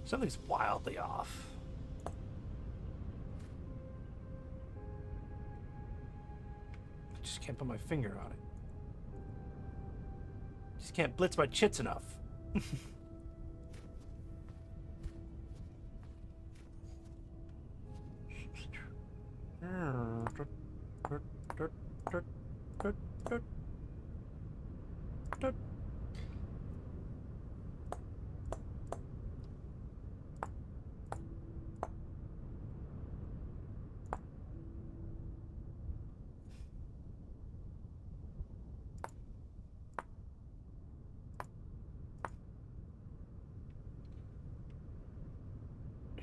[SPEAKER 1] something's wildly off. I just can't put my finger on it. Just can't blitz my chits enough.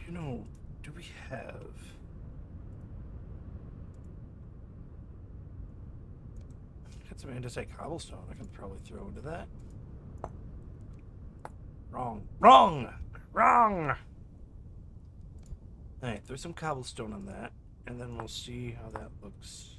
[SPEAKER 1] You know, do we have... Got some andesite cobblestone I can probably throw into that. Wrong. Wrong! Wrong! Alright, throw some cobblestone on that, and then we'll see how that looks.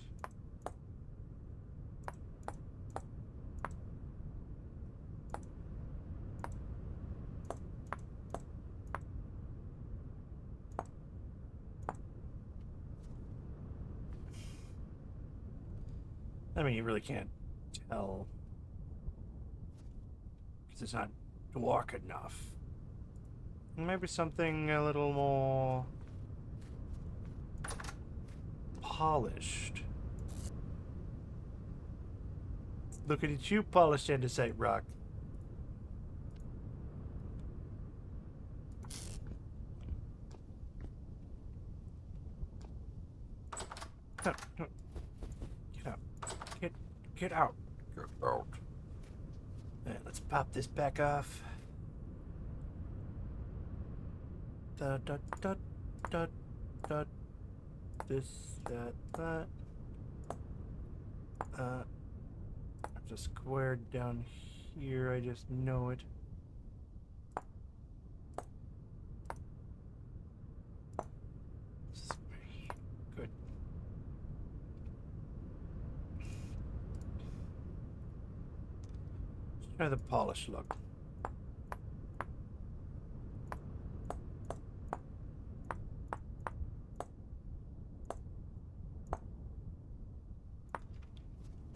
[SPEAKER 1] I mean, you really can't tell because it's not dark enough. Maybe something a little more polished. Looking at you, polished andesite rock. Get out. Get out. Get out. Alright, let's pop this back off. Da da da da da. This, that. There's a square down here, I just know it. Good. Let's try the polish look.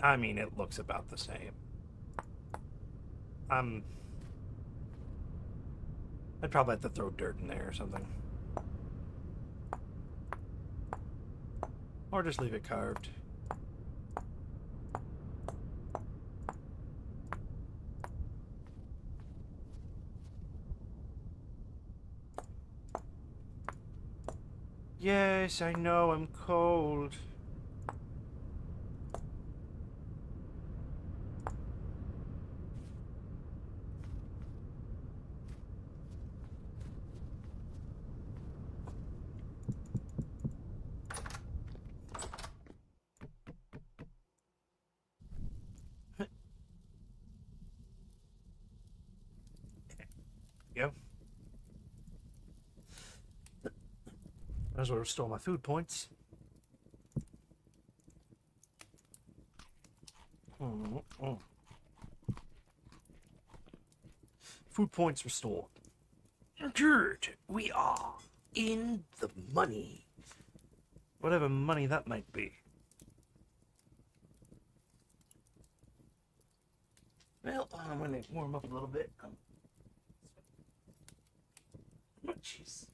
[SPEAKER 1] I mean, it looks about the same. I'd probably have to throw dirt in there or something. Or just leave it carved. Yes, I know, I'm cold. Go. Might as well restore my food points. Food points restored. Good. We are in the money. Whatever money that might be. Well, I'm going to warm up a little bit. Oh, jeez.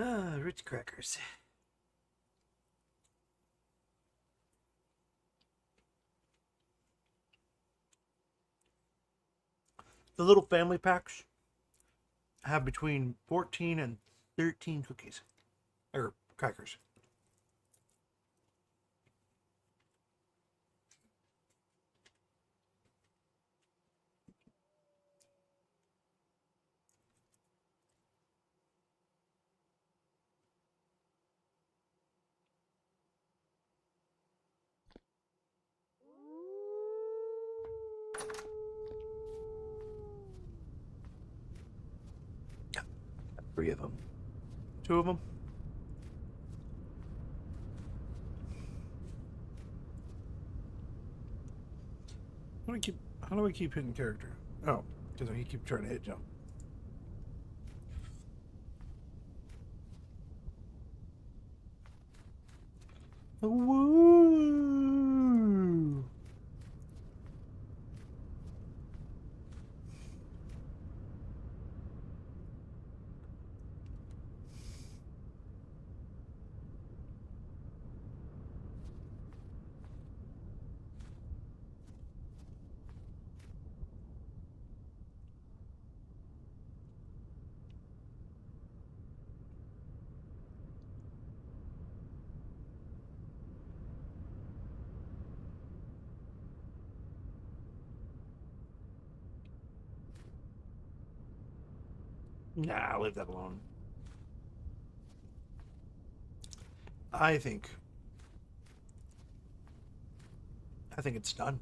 [SPEAKER 1] Ah, Ritz crackers. The little family packs have between 14 and 13 cookies. Or crackers. Three of them. Two of them. How do I keep hitting character? Oh, because he keep trying to hit jump. Woo! Nah, leave that alone. I think it's done.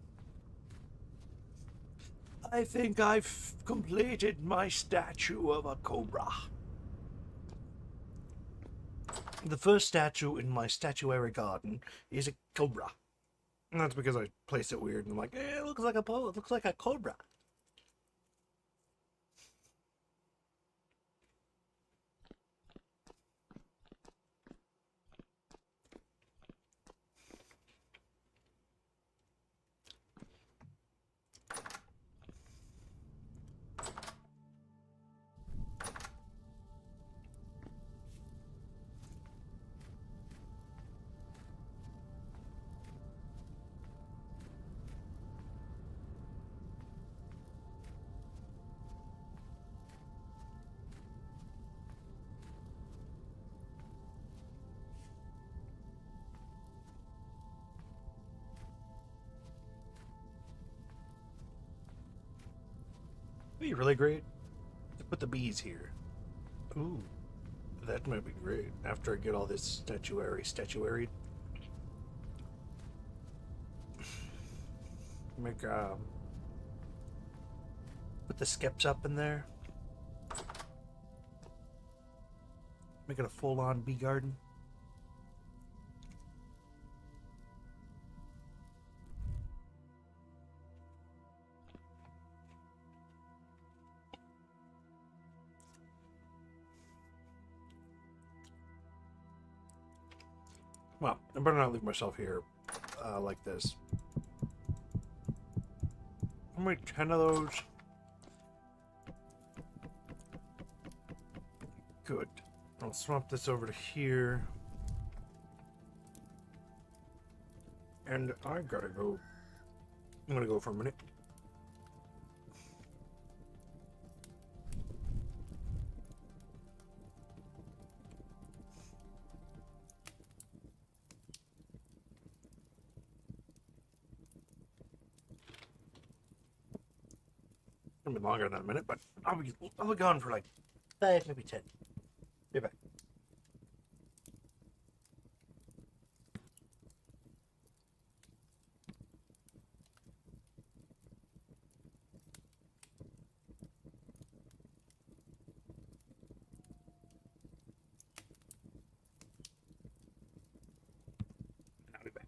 [SPEAKER 1] I think I've completed my statue of a cobra. The first statue in my statuary garden is a cobra. And that's because I placed it weird and I'm like, it looks like a cobra. It'd be really great to put the bees here. Ooh, that might be great. After I get all this statuary. Make put the skips up in there. Make it a full-on bee garden. Well, I better not leave myself here like this. How many 10 of those? Good. I'll swap this over to here. And I gotta go. I'm gonna go for a minute. It'll be longer than a minute, but I'll be gone for like 5, maybe 10. Be back. I'll be back.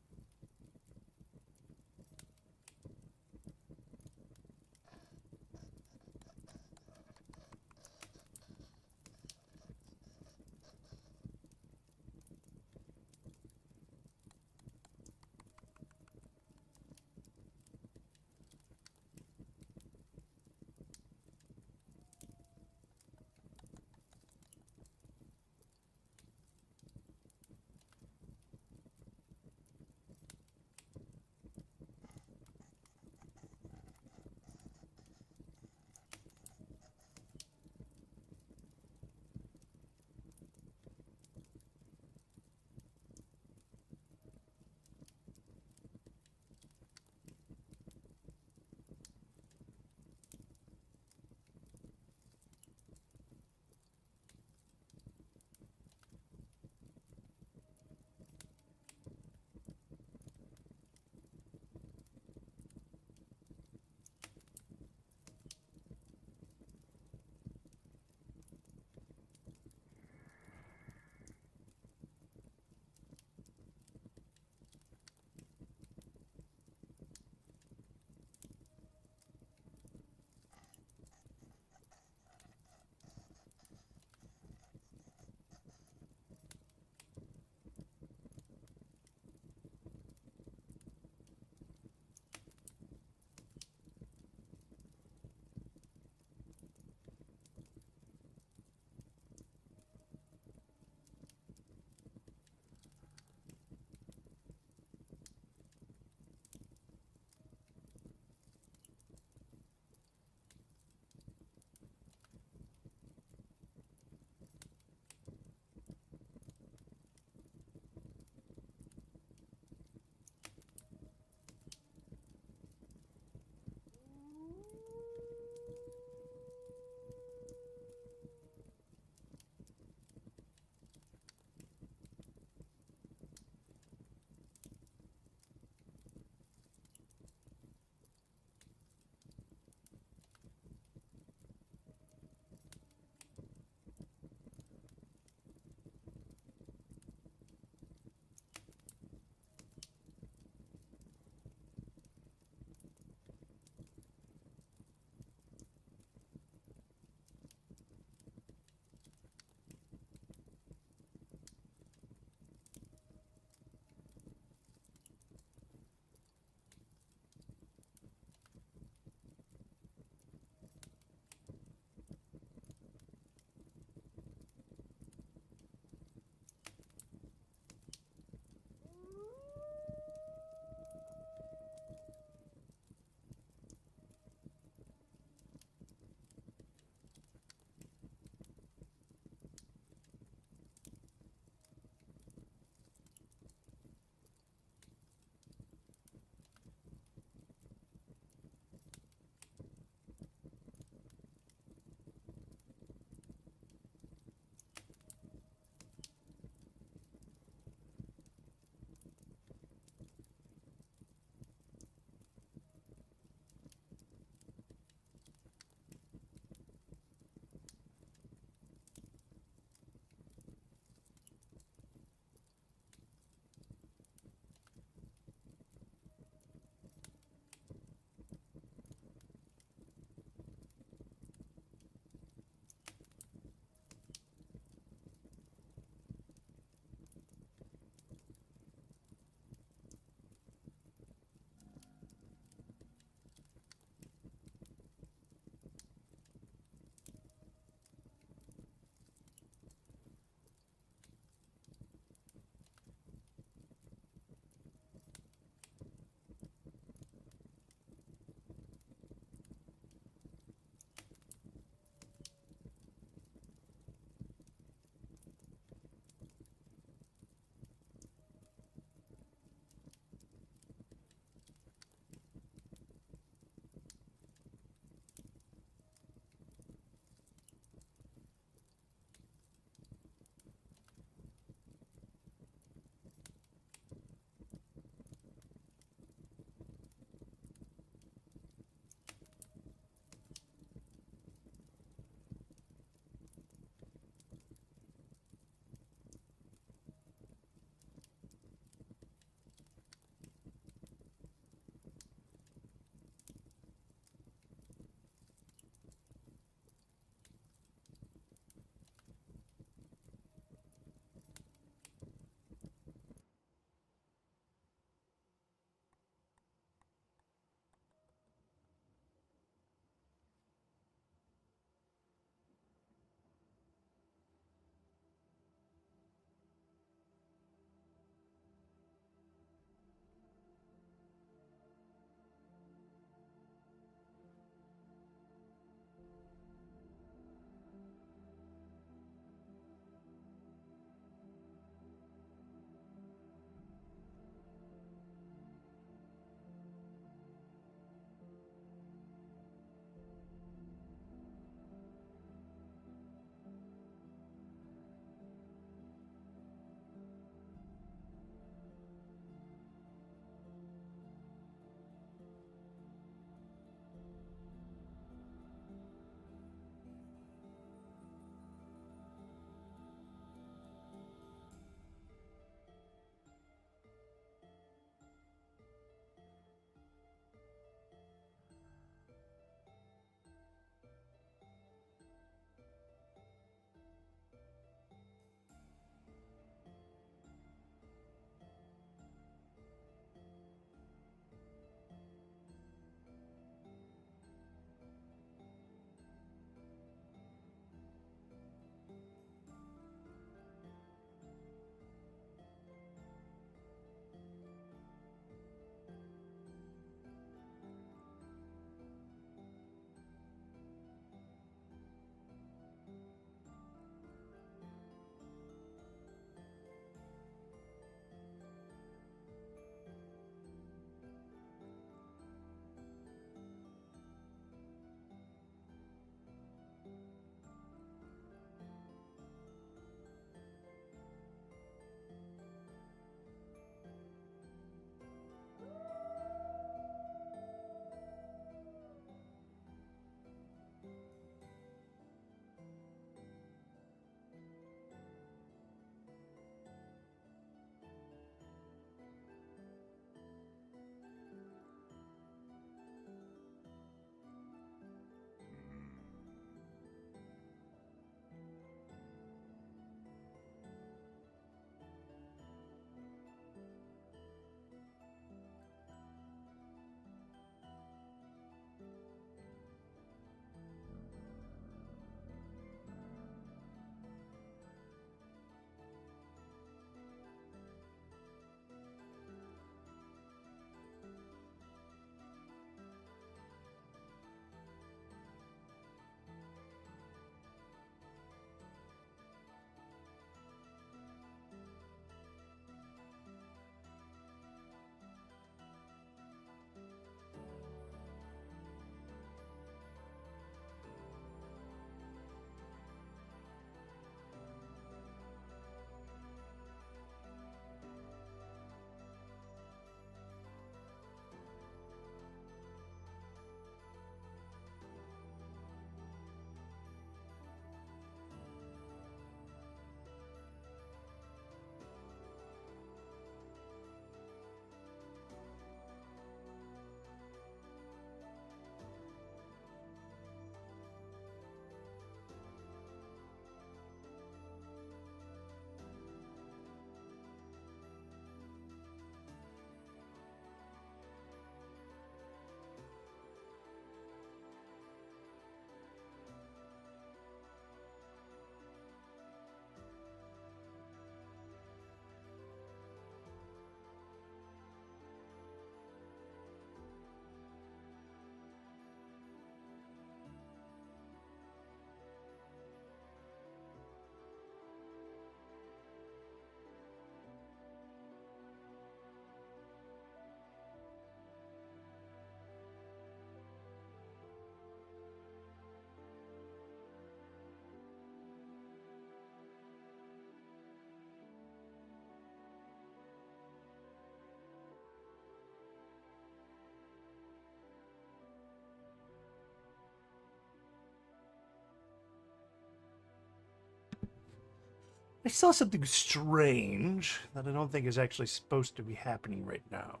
[SPEAKER 1] I saw something strange that I don't think is actually supposed to be happening right now.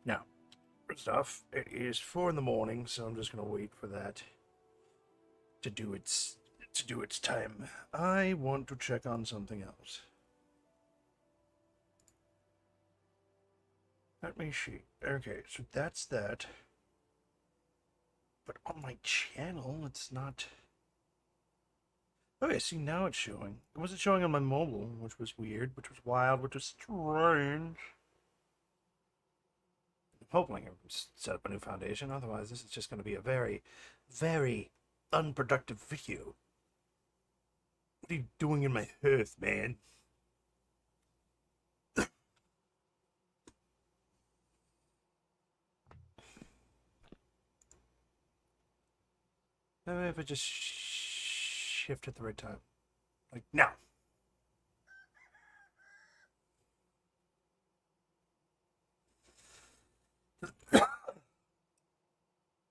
[SPEAKER 1] Now, first off, it is 4 in the morning, so I'm just gonna wait for that to do its time. I want to check on something else. Let me see. Okay, so that's that. But on my channel, it's not. Okay, see, now it's showing. It wasn't showing on my mobile, which was weird, which was wild, which was strange. I'm hoping I can set up a new foundation, otherwise this is just going to be a very, very unproductive video. What are you doing in my hearth, man? Maybe if I just shift at the right time. Like now.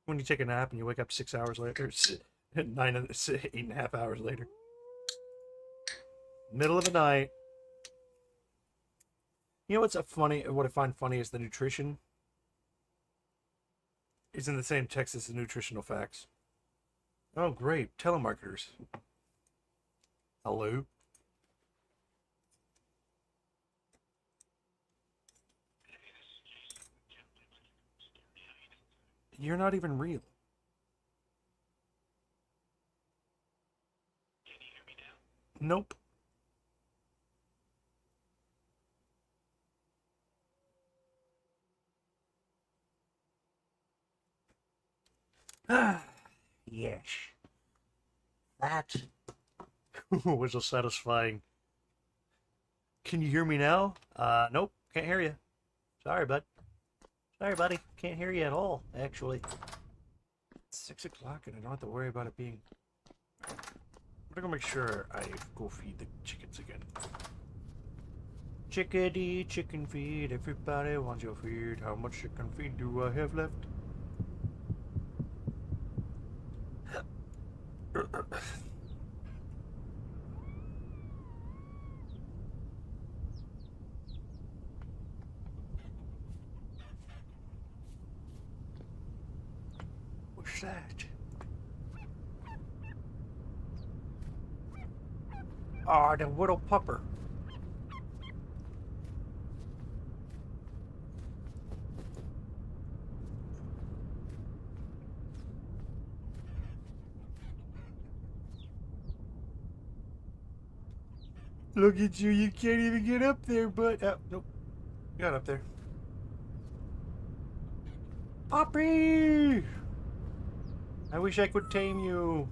[SPEAKER 1] When you take a nap and you wake up 6 hours later, 8.5 hours later. Middle of the night. You know what's funny? What I find funny is the nutrition is in the same text as the nutritional facts. Oh, great. Telemarketers. Hello? You're not even real.
[SPEAKER 2] Can you hear me now?
[SPEAKER 1] Nope. Ah, yes. That was a satisfying. Can you hear me now? Nope. Can't hear you. Sorry, bud. Sorry, buddy. Can't hear you at all, actually. It's 6 o'clock and I don't have to worry about it being... I'm gonna make sure I go feed the chickens again. Chickadee, chicken feed. Everybody wants your feed. How much chicken feed do I have left? What's that? Ah, the little pupper. Look at you, you can't even get up there, but... nope. Got up there. Poppy! I wish I could tame you.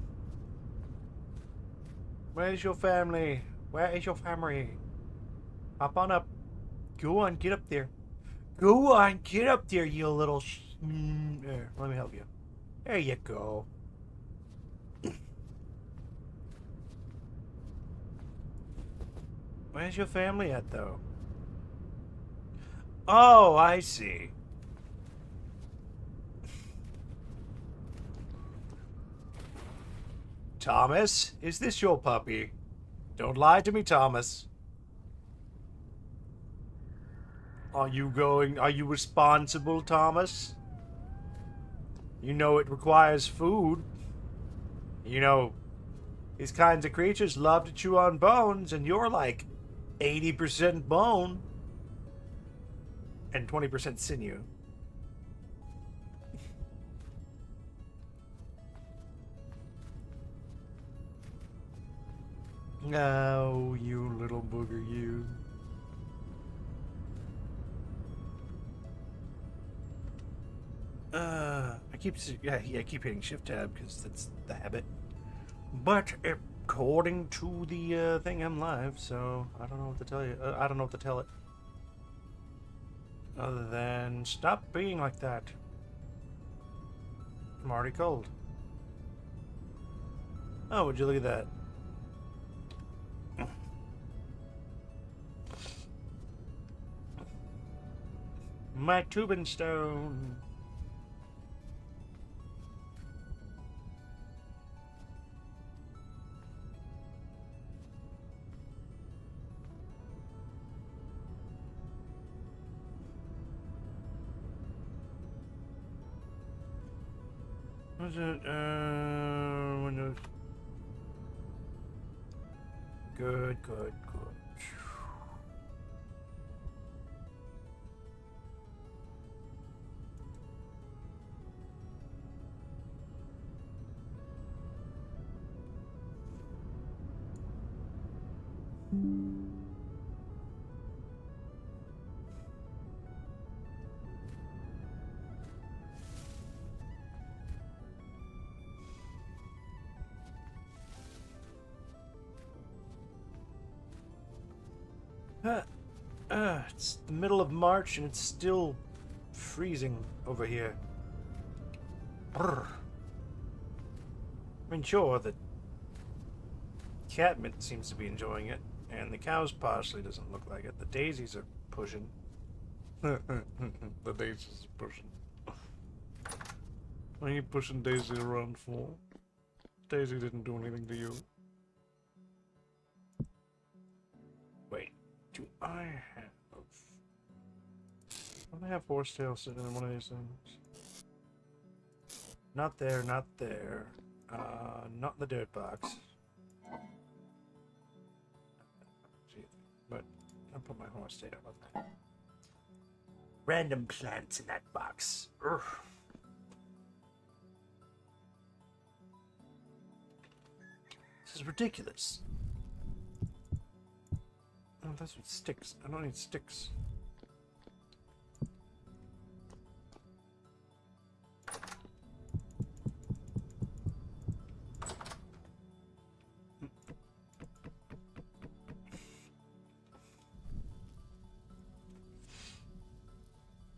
[SPEAKER 1] Where's your family? Where is your family? Hop on up. Go on, get up there. Go on, get up there, you little there, let me help you. There you go. Where's your family at, though? Oh, I see. Thomas, is this your puppy? Don't lie to me, Thomas. Are you responsible, Thomas? You know it requires food. You know, these kinds of creatures love to chew on bones, and you're like 80% bone and 20% sinew. Oh, you little booger, you. I keep hitting Shift Tab because that's the habit. But according to the thing, I'm live, so I don't know what to tell you. I don't know what to tell it. Other than stop being like that. I'm already cold. Oh, would you look at that? My tubing stone. Was it, Windows? Good, good, good. It's the middle of March and it's still freezing over here. Brr. I mean, sure, the catmint seems to be enjoying it, and the cow's parsley doesn't look like it. The daisies are pushing. The daisies are pushing. What are you pushing Daisy around for? Daisy didn't do anything to you. Wait, do I have... Do I have horsetail sitting in one of these things? Not there, not there. Not in the dirt box. But I'll put my horsetail up there. Random plants in that box. Urgh. This is ridiculous. Oh, that's what sticks. I don't need sticks.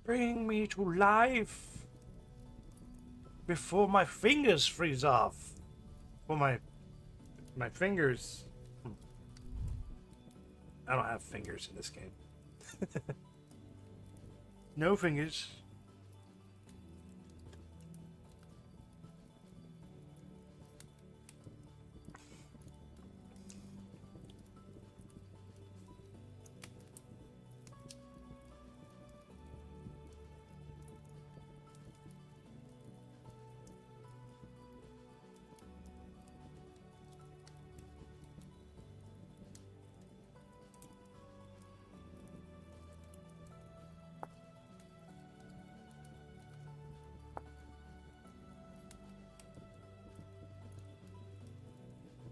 [SPEAKER 1] Bring me to life before my fingers freeze off. Well, my fingers. I don't have fingers in this game. No fingers.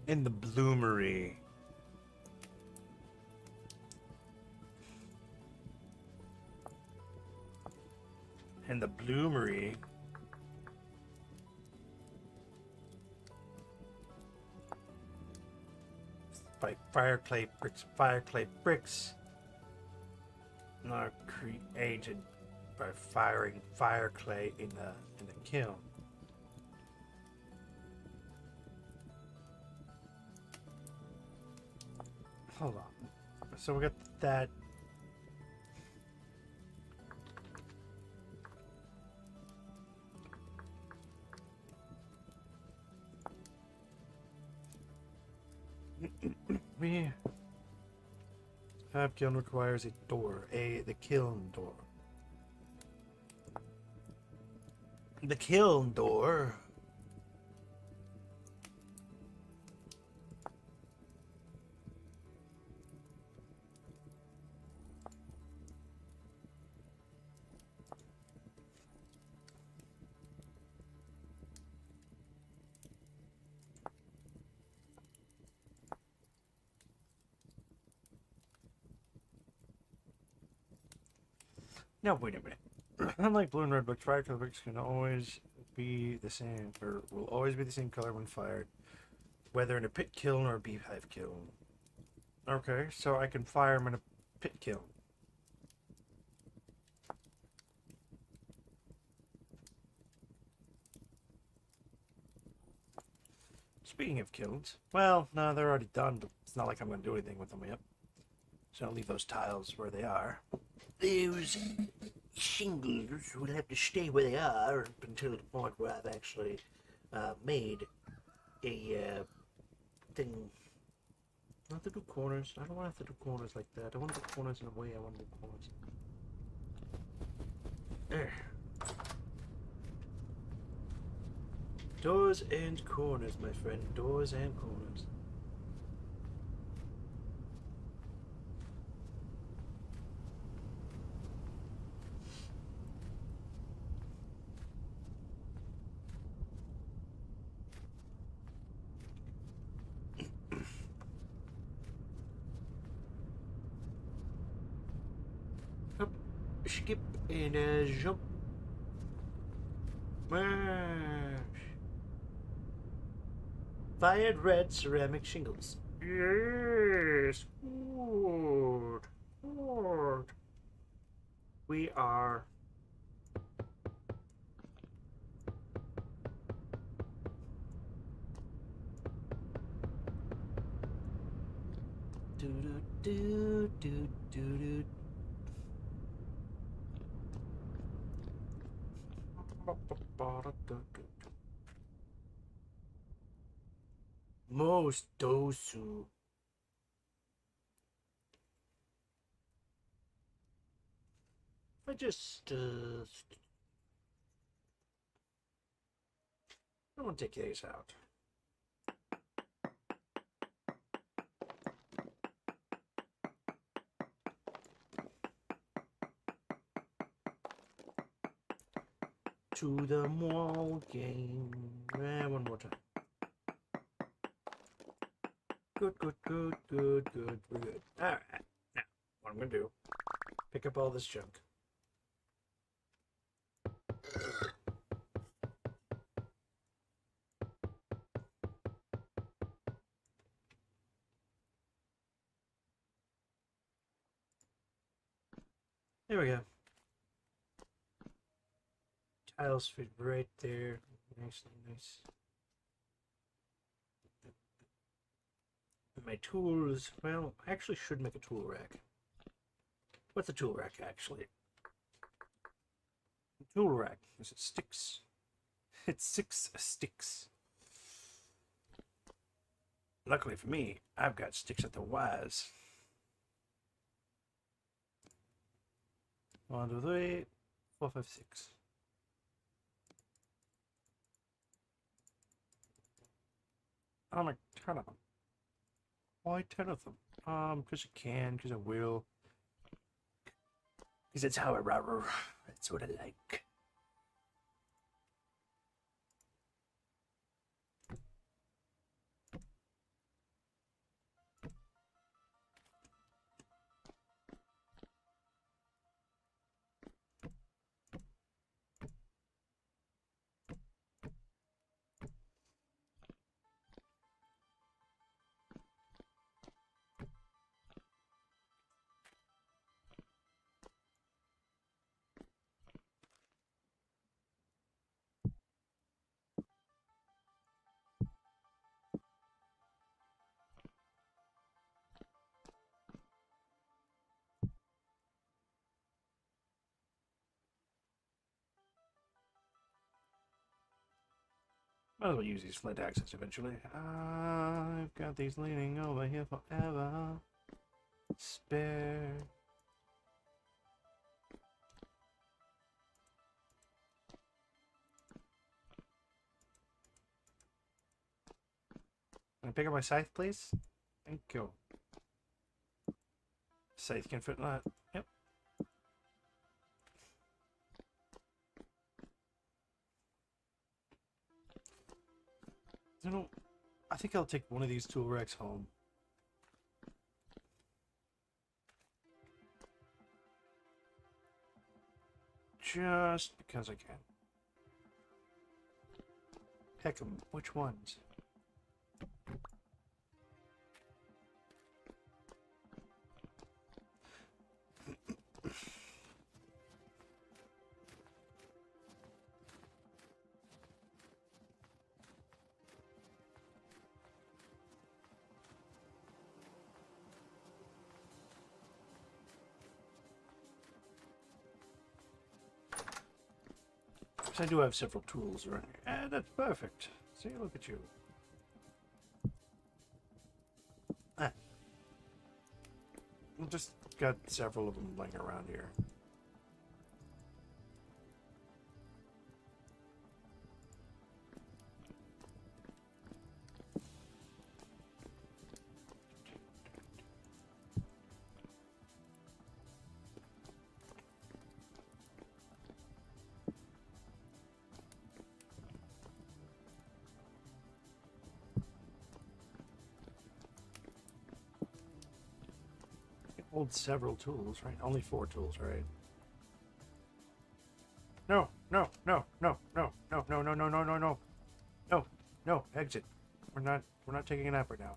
[SPEAKER 1] In the bloomery. In the bloomery. By fire clay bricks are created by firing fire clay in the kiln. Hold on. So we got that. We have kiln requires a door, the kiln door. The kiln door. Now, wait a minute. Unlike blue and red bricks, fire color bricks can always be the same, or will always be the same color when fired, whether in a pit kiln or a beehive kiln. Okay, so I can fire them in a pit kiln. Speaking of kilns, well, no, they're already done, but it's not like I'm going to do anything with them yet. So I'll leave those tiles where they are. Those shingles will have to stay where they are up until the point where I've actually made a thing. I have to do corners. I don't want to have to do corners like that. I want to do corners in a way I want to do corners. There. Doors and corners, my friend. Doors and corners. Up, skip, and jump. March. Fired red ceramic shingles. Yes. Good. Good. We are. Do do do do do do. Most dosu. I just I want to take these out. To the mall game. One more time. Good. We're good. Alright. Now, what I'm going to do, pick up all this junk. There we go. Tiles fit right there. Nice. My tools, well, I actually should make a tool rack. What's a tool rack, actually? A tool rack is it sticks. It's 6 sticks. Luckily for me, I've got sticks at the Y's. 1, 2, 3, 4, 5, 6. I'm a ton of them. Why 10 of them? Because I can, because I will. Because it's how I roll. That's what I like. Might as well use these flint axes eventually. I've got these leaning over here forever. Spare. Can I pick up my scythe, please? Thank you. Scythe can fit in that. Yep. I think I'll take one of these tool racks home. Just because I can. Heck 'em, which ones? I do have several tools around here. And that's perfect. See, look at you. Ah. I've just got several of them laying around here. hold several tools, right? Only 4 tools, right? No, no, no, no, no, no, no, no, no, no, no, no. No, no, exit. We're not taking a nap right now.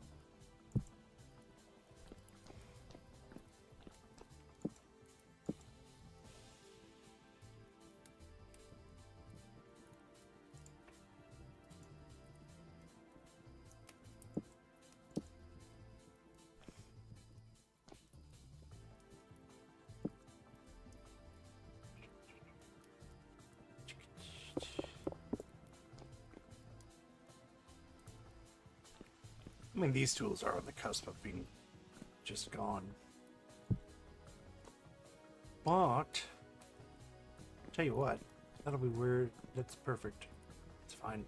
[SPEAKER 1] I mean, these tools are on the cusp of being just gone. But, tell you what, that'll be weird. That's perfect. It's fine.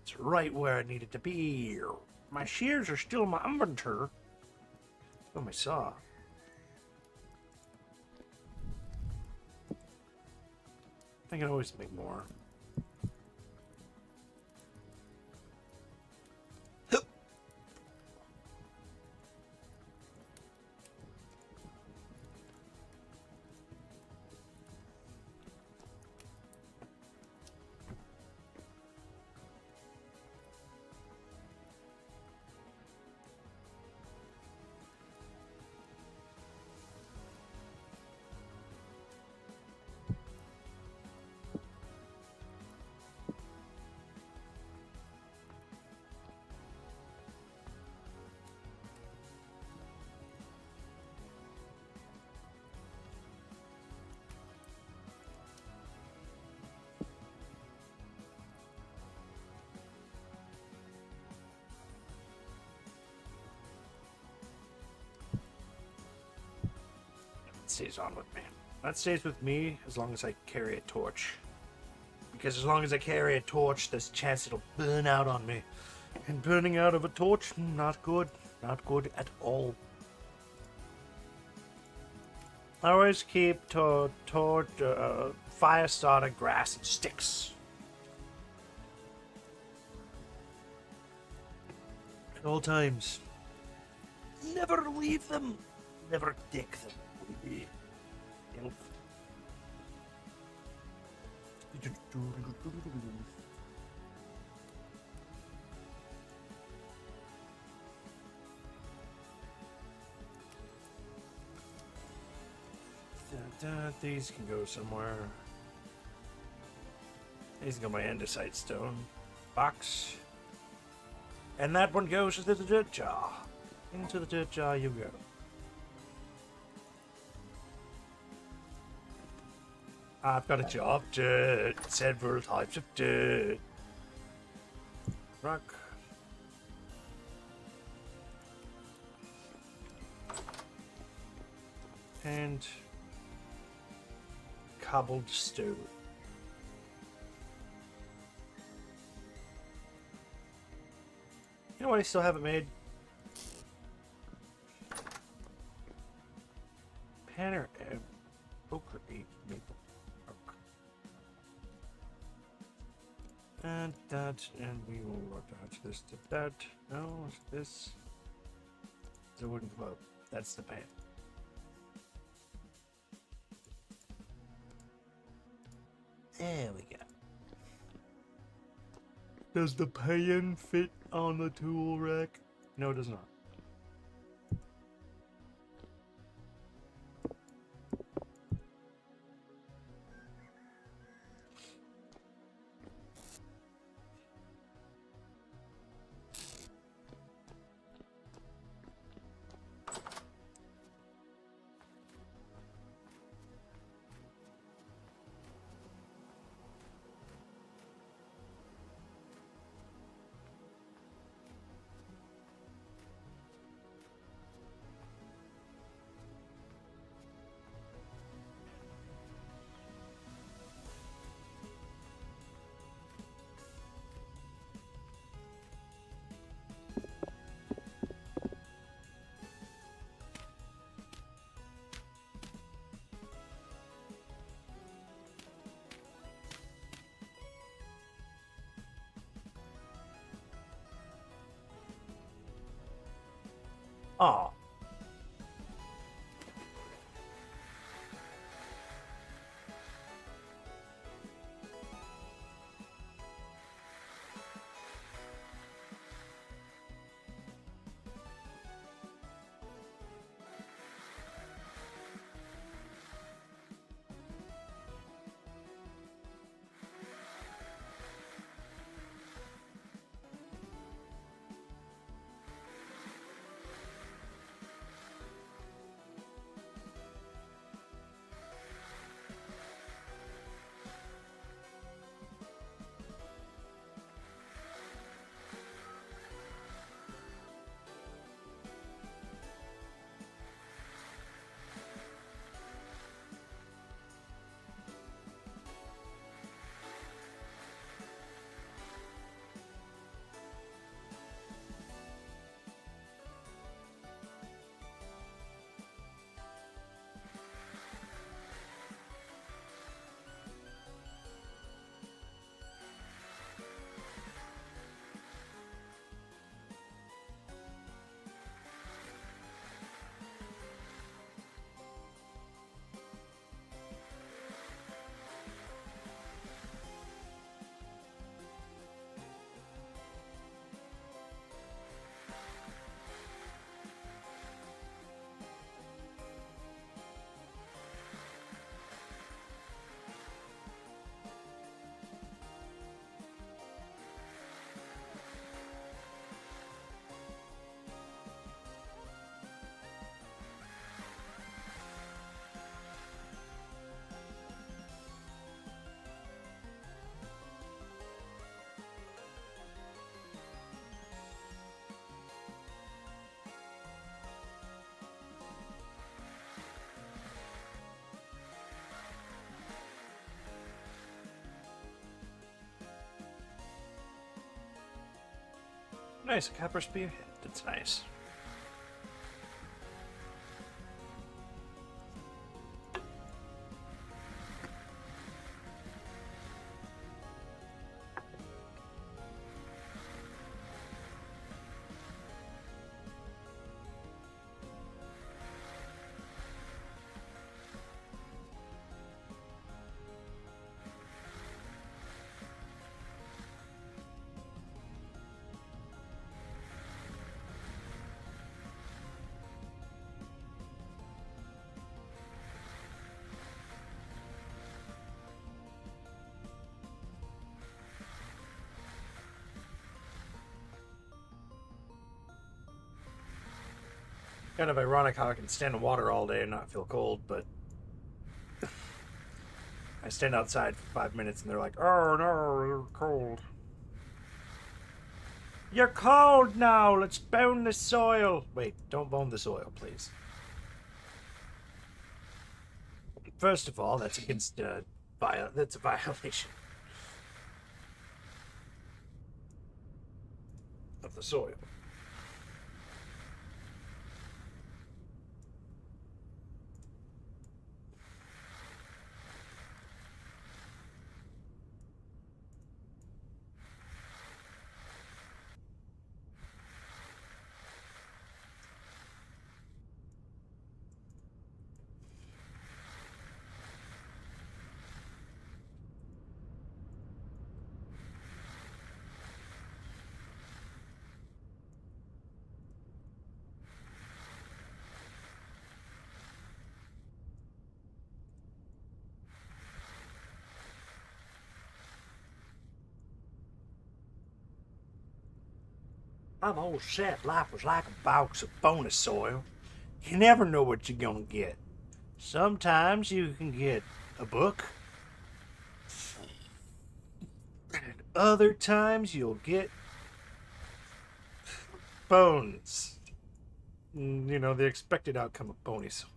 [SPEAKER 1] It's right where I need it to be. My shears are still in my inventory. Oh, my saw. I can always make more. Stays on with me. That stays with me as long as I carry a torch. Because as long as I carry a torch, there's a chance it'll burn out on me. And burning out of a torch, not good. Not good at all. I always keep fire starter, grass, and sticks. At all times. Never leave them. Never take them. These can go somewhere. These can go my andesite stone box. And that one goes into the dirt jar. Into the dirt jar you go. I've got a jar of dirt, several types of dirt. Rock. And cobbled stone. You know what I still haven't made? Panner and ochre 8 maple oak. And that, and we will work out this to that. No, this. The wooden club. That's the pan. There we go. Does the pan fit on the tool rack? No, it does not. Oh, Nice, a copper spearhead. That's nice. Kind of ironic how I can stand in water all day and not feel cold, but I stand outside for 5 minutes and they're like, oh no, you're cold. You're cold now, let's bone the soil. Wait, don't bone the soil, please. First of all, that's against, that's a violation of the soil. I'm old set. Life was like a box of bonus soil. You never know what you're gonna get. Sometimes you can get a book. And other times you'll get bones. You know, the expected outcome of bonus soil.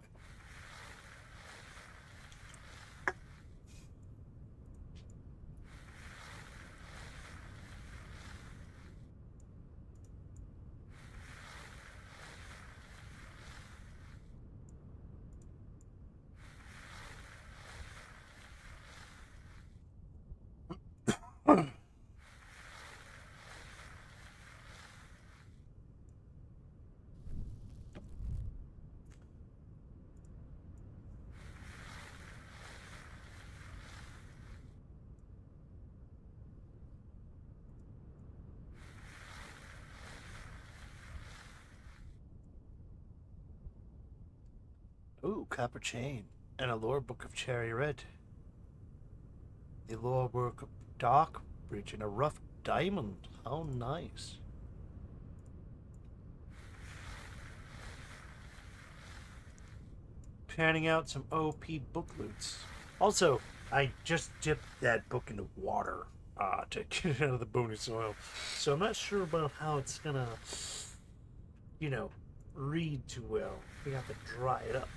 [SPEAKER 1] Ooh, copper chain. And a lore book of cherry red. The lore book of dark bridge and a rough diamond. How nice. Panning out some OP book loots. Also, I just dipped that book into water to get it out of the bonus soil. So I'm not sure about how it's gonna, you know, read too well. We have to dry it up.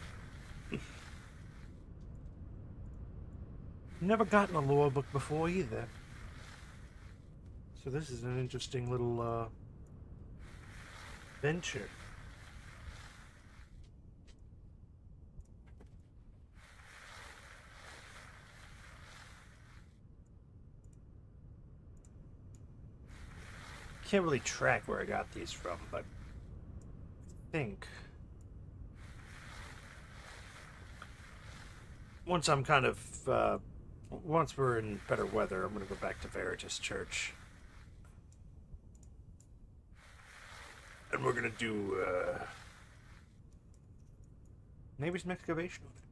[SPEAKER 1] Never gotten a lore book before either. So this is an interesting little venture. Can't really track where I got these from, but I think once I'm kind of once we're in better weather, I'm gonna go back to Veritas Church, and we're gonna do maybe some excavation with it.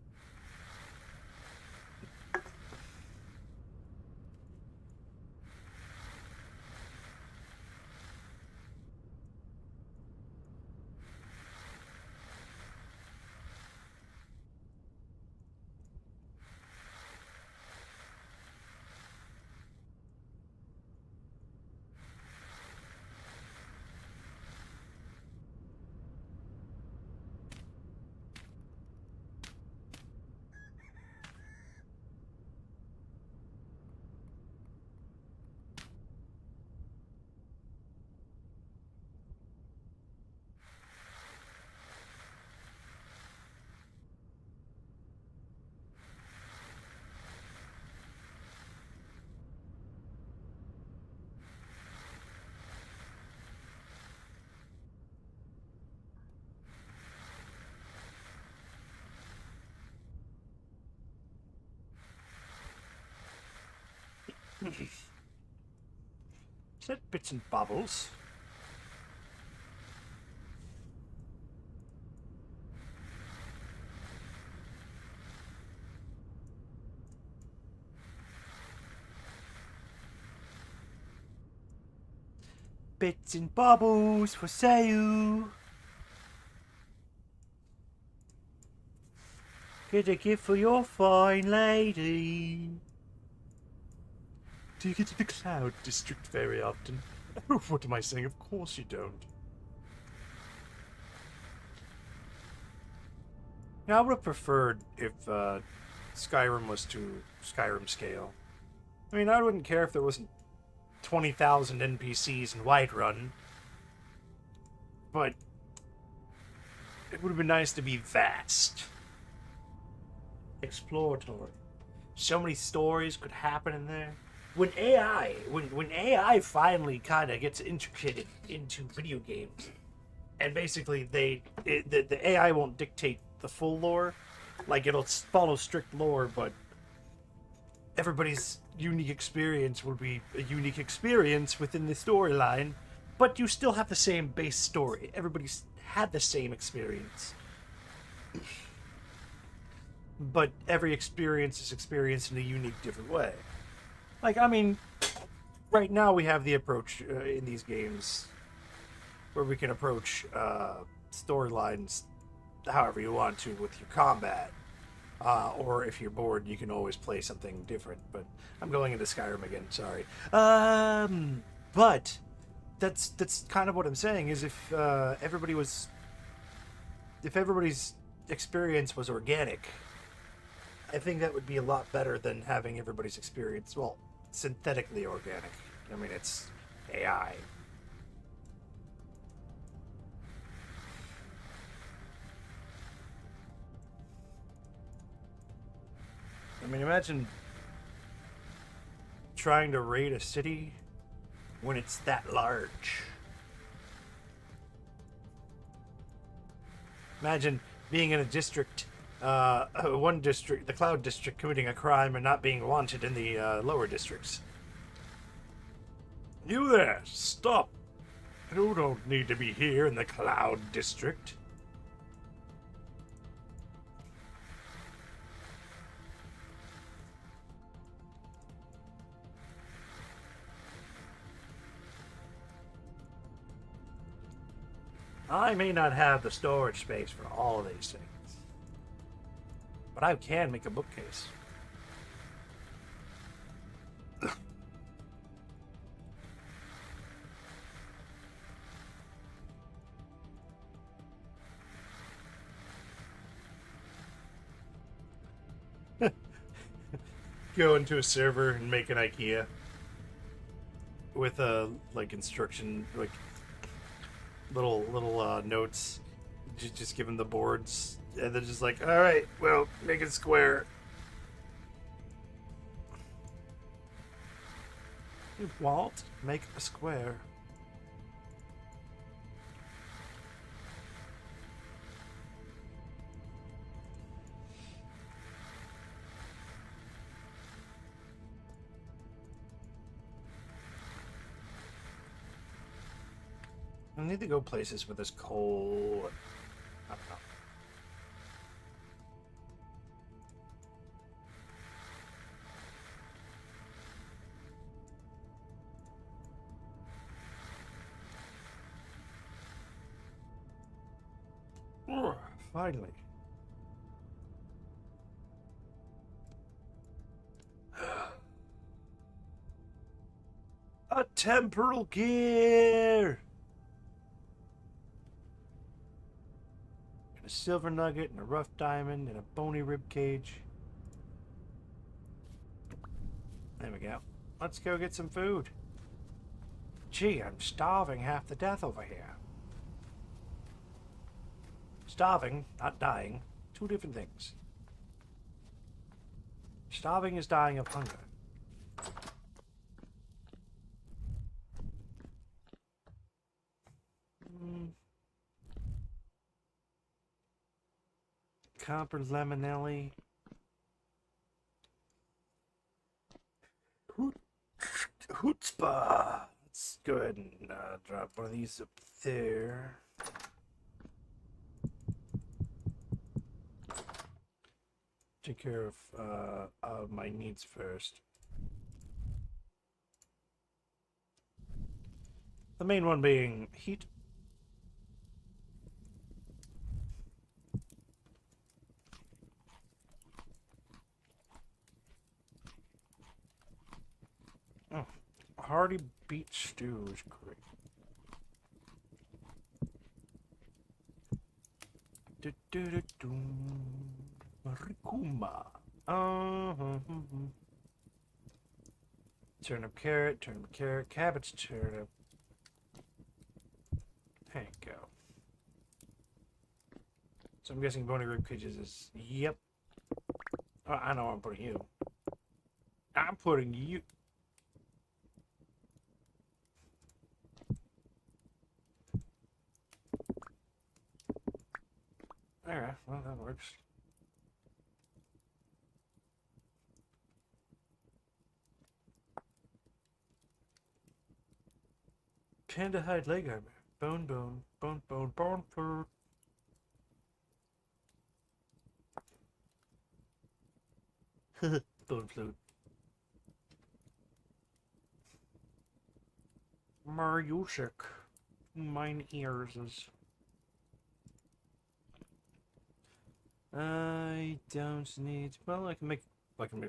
[SPEAKER 1] Is that bits and bobbles? Bits and bobbles for sale. Get a gift for your fine lady. Do you get to the Cloud District very often? Oh, what am I saying? Of course you don't. Yeah, I would have preferred if Skyrim was to Skyrim scale. I mean, I wouldn't care if there wasn't 20,000 NPCs in Whiterun, but it would have been nice to be vast. Exploratory. So many stories could happen in there. When AI finally kind of gets intricate into video games, and basically the AI won't dictate the full lore, like it'll follow strict lore, but everybody's unique experience will be a unique experience within the storyline, but you still have the same base story. Everybody's had the same experience. But every experience is experienced in a unique, different way. Like, I mean, right now we have the approach in these games where we can approach storylines however you want to with your combat. Or if you're bored, you can always play something different. But I'm going into Skyrim again. Sorry. But that's kind of what I'm saying is if everybody's experience was organic, I think that would be a lot better than having everybody's experience, well, synthetically organic. I mean, it's AI. I mean, imagine trying to raid a city when it's that large. Imagine being in a district, one district, the Cloud District, committing a crime and not being wanted in the lower districts. You there, stop. You don't need to be here in the Cloud District. I may not have the storage space for all of these things, but I can make a bookcase. Go into a server and make an IKEA with a instruction little notes. Just give them the boards, and they're just like, all right, well, make it square. Walt, make a square. I need to go places with this coal. I don't know. Finally. A temporal gear! And a silver nugget and a rough diamond and a bony rib cage. There we go. Let's go get some food. Gee, I'm starving half to death over here. Starving, not dying. Two different things. Starving is dying of hunger. Copper Lemonelli. Chutzpah. Let's go ahead and drop one of these up there. Take care of my needs first. The main one being heat. Oh, hearty beet stew is great. Rikuma. Turnip carrot, cabbage turnip. There you go. So I'm guessing bony rib cages is, yep. Oh, I know where I'm putting you. I'm putting you. Alright, well, that works. Panda hide leg armor. Bone, bone, bone, bone, bone, flute. Bone flute. Mariushik. Mine ears is. I don't need. Well, I can make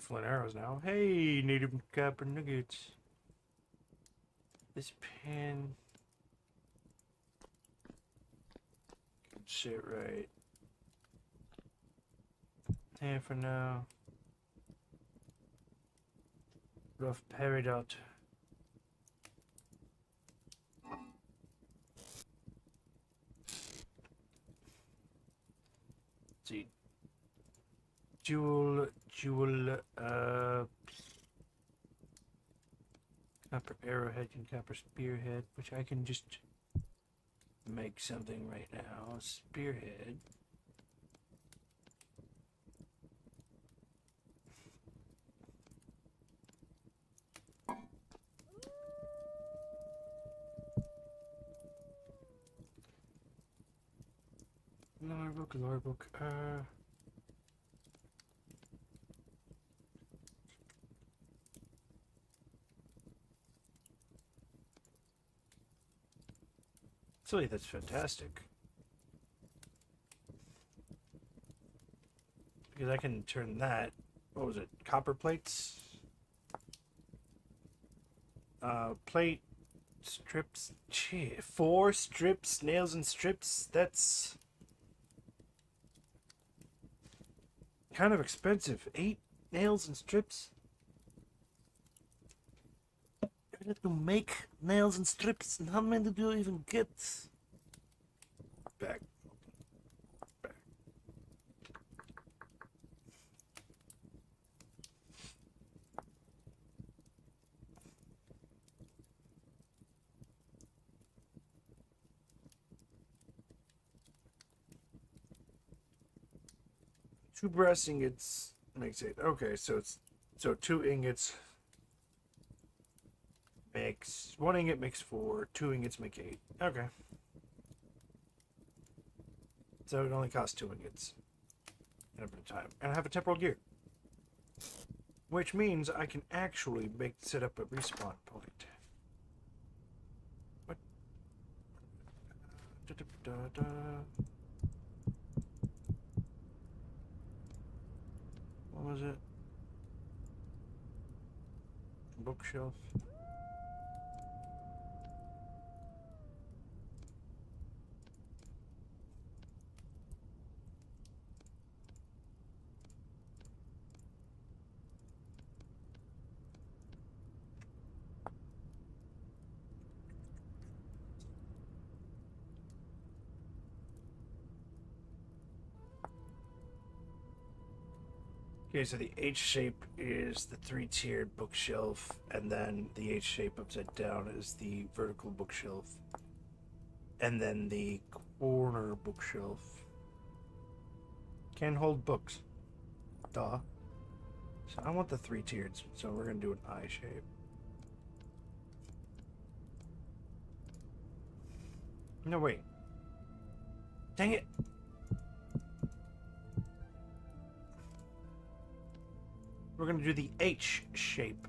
[SPEAKER 1] flint arrows now. Hey, native copper nuggets. This pan. Can sit right there for now. Rough peridot. See. Jewel, copper arrowhead and copper spearhead, which I can just make something right now. Spearhead. Lore book. Actually, that's fantastic. Because I can turn that, what was it, copper plates? Plate, strips, 4 strips, nails and strips, that's kind of expensive. 8 nails and strips? I have to make nails and strips, and how many do you even get? Back. Two brass ingots makes 8. Okay, so 2 ingots makes 1 ingot makes 4. 2 ingots make 8. Okay. So it only costs 2 ingots. And a bit of time. And I have a temporal gear. Which means I can actually set up a respawn point. What? What was it? Bookshelf. Okay, so the H shape is the 3-tiered bookshelf, and then the H shape upside down is the vertical bookshelf, and then the corner bookshelf can hold books. Duh. So I want the 3-tiered, so we're gonna do an I shape. No, wait. Dang it. We're going to do the H shape.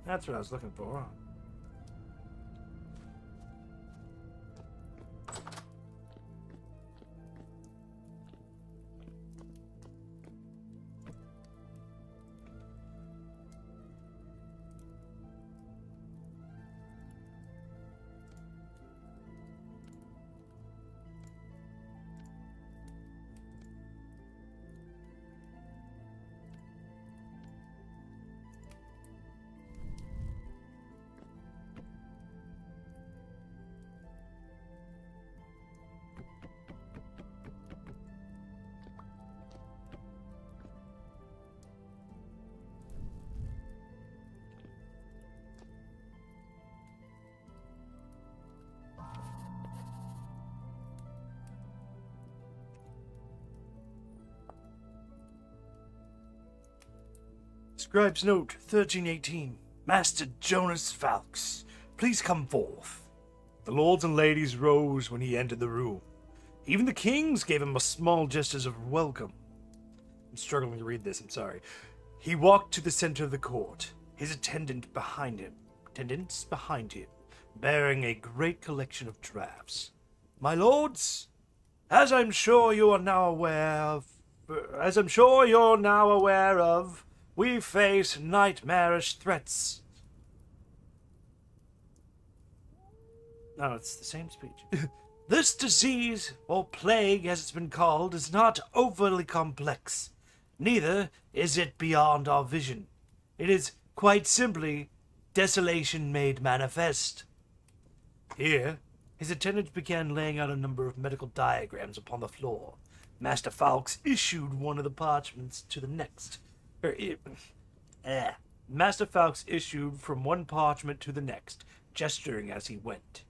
[SPEAKER 1] That's what I was looking for. Scribe's note 1318. Master Jonas Falks, please come forth. The lords and ladies rose when he entered the room. Even the kings gave him a small gestures of welcome. I'm struggling to read this, I'm sorry. He walked to the center of the court, his attendants behind him, bearing a great collection of drafts. My lords, as I'm sure you're now aware of, we face nightmarish threats. No, it's the same speech. This disease, or plague as it's been called, is not overly complex. Neither is it beyond our vision. It is quite simply desolation made manifest. Here, his attendants began laying out a number of medical diagrams upon the floor. Master Falks issued one of the parchments to the next. Master Falks issued from one parchment to the next, gesturing as he went.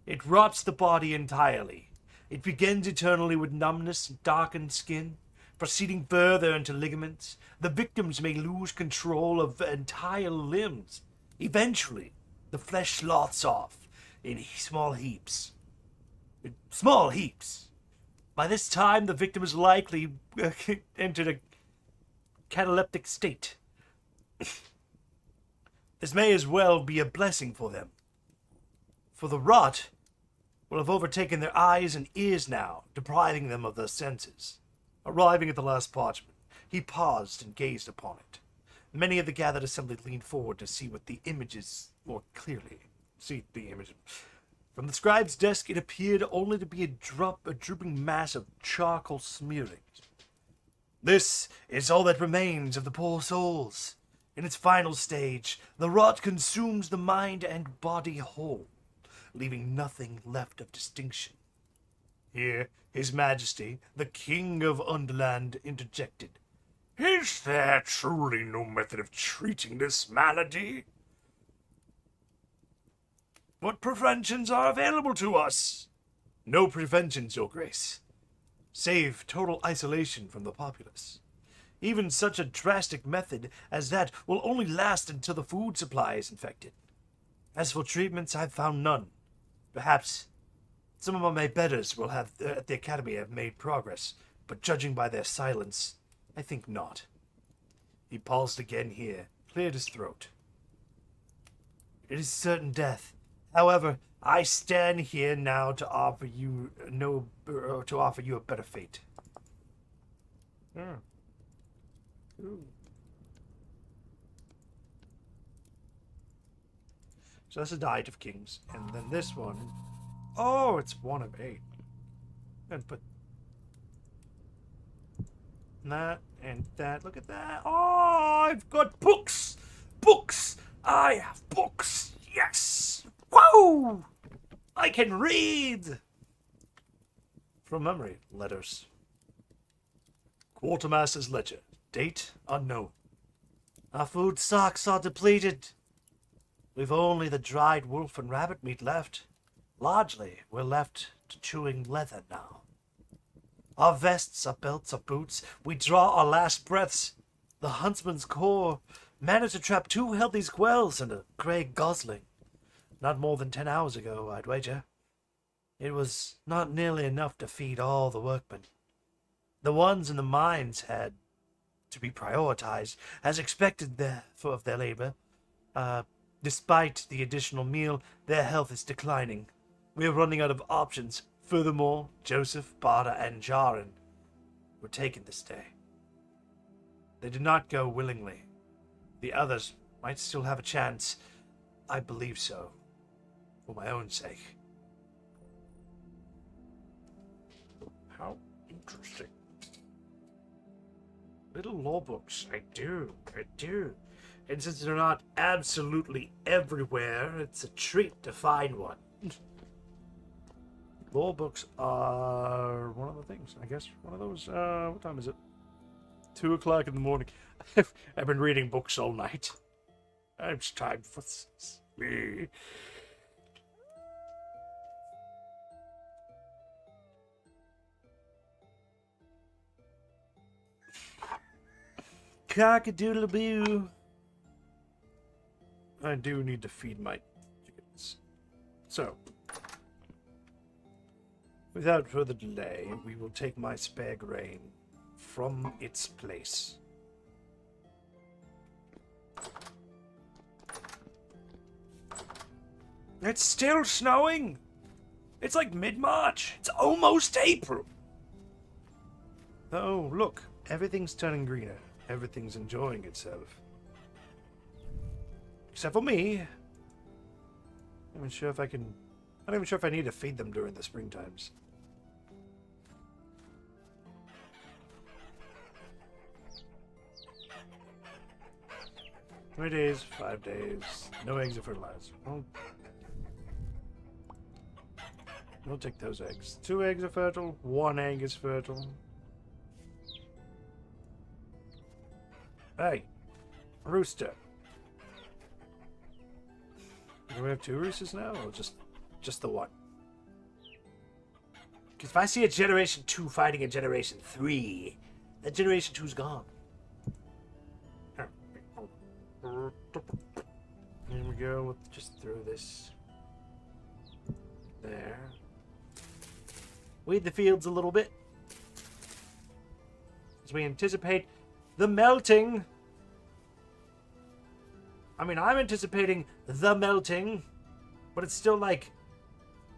[SPEAKER 1] It rots the body entirely. It begins eternally with numbness and darkened skin, proceeding further into ligaments. The victims may lose control of entire limbs. Eventually, the flesh sloughs off in small heaps. By this time, the victim is likely entered a cataleptic state. This may as well be a blessing for them, for the rot will have overtaken their eyes and ears now, depriving them of their senses. Arriving at the last parchment, he paused and gazed upon it. Many of the gathered assembly leaned forward to see the images more clearly. From the scribe's desk, it appeared only to be a drooping mass of charcoal smearings. This is all that remains of the poor souls. In its final stage, the rot consumes the mind and body whole, leaving nothing left of distinction. Here, His Majesty, the King of Underland, interjected. Is there truly no method of treating this malady? What preventions are available to us? No preventions, Your Grace, save total isolation from the populace. Even such a drastic method as that will only last until the food supply is infected. As for treatments, I've found none. Perhaps some of my betters will have at the Academy have made progress, but judging by their silence, I think not. He paused again here, cleared his throat. It is certain death. However, I stand here now to offer you a better fate. Ooh. So that's a Diet of Kings, and then this one. Oh, it's 1 of 8. And put that and that. Look at that. Oh, I've got books. Books. I have books. Yes. Whoa! I can read. From memory, letters. Quartermaster's ledger. Date unknown. Our food stocks are depleted. We've only the dried wolf and rabbit meat left. Largely, we're left to chewing leather now. Our vests, our belts, our boots, we draw our last breaths. The huntsman's corps managed to trap 2 healthy squirrels and a grey gosling. Not more than 10 hours ago, I'd wager. It was not nearly enough to feed all the workmen. The ones in the mines had to be prioritized as expected of their labor. Despite the additional meal, their health is declining. We are running out of options. Furthermore, Joseph, Barda, and Jarin were taken this day. They did not go willingly. The others might still have a chance. I believe so. For my own sake. How interesting. Little law books. I do. And since they're not absolutely everywhere, it's a treat to find one. Law books are one of the things, I guess. One of those, what time is it? 2 o'clock in the morning. I've been reading books all night. It's time for me. Cock-a-doodle-boo. I do need to feed my chickens. So, without further delay, we will take my spare grain from its place. It's still snowing! It's like mid-March. It's almost April. Oh, look. Everything's turning greener. Everything's enjoying itself. Except for me. I'm not even sure if I need to feed them during the spring times. 3 days, 5 days. No eggs are fertilized. We'll take those eggs. 2 eggs are fertile. 1 egg is fertile. Hey, rooster. Do we have 2 roosters now, or just the one? Because if I see a Generation 2 fighting a Generation 3, that Generation 2's gone. Here we go. Let's just throw this there. Weed the fields a little bit as we anticipate the melting. I mean, I'm anticipating the melting, but it's still like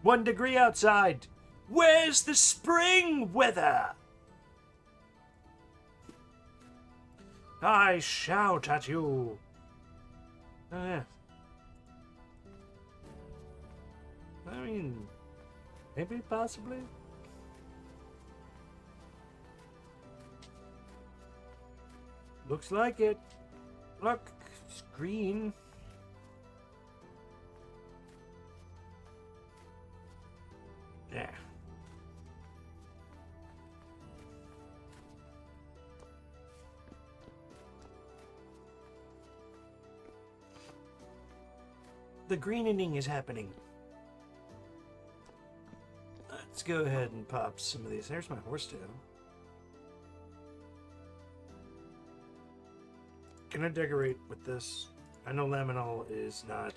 [SPEAKER 1] 1 degree outside. Where's the spring weather? I shout at you. Oh, yeah. I mean, maybe, possibly. Looks like it. Look, it's green. Yeah. The greening is happening. Let's go ahead and pop some of these. There's my horsetail. Can I decorate with this? I know laminol is not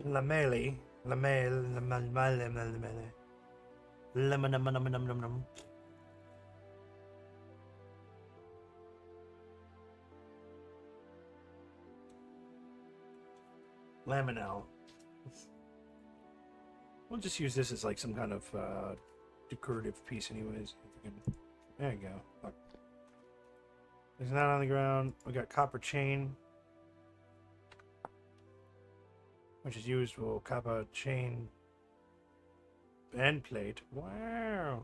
[SPEAKER 1] lamelle. Laminel. We'll just use this as like some kind of decorative piece anyways. There you go. Look. There's that on the ground. We got copper chain, which is used for copper chain band plate. Wow.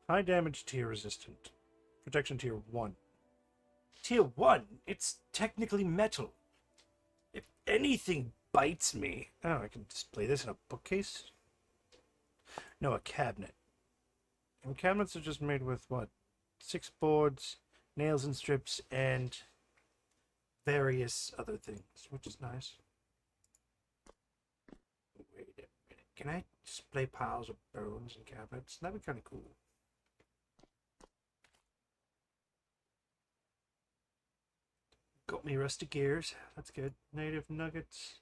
[SPEAKER 1] High damage tier resistant. Protection tier 1. Tier 1? It's technically metal. If anything bites me... Oh, I can display this in a bookcase?
[SPEAKER 3] No, a cabinet. And cabinets are just made with what? 6 boards, nails and strips, and various other things, which is nice. Wait a minute. Can I display piles of bones in cabinets? That'd be kind of cool. Got me rusty gears. That's good. Native nuggets.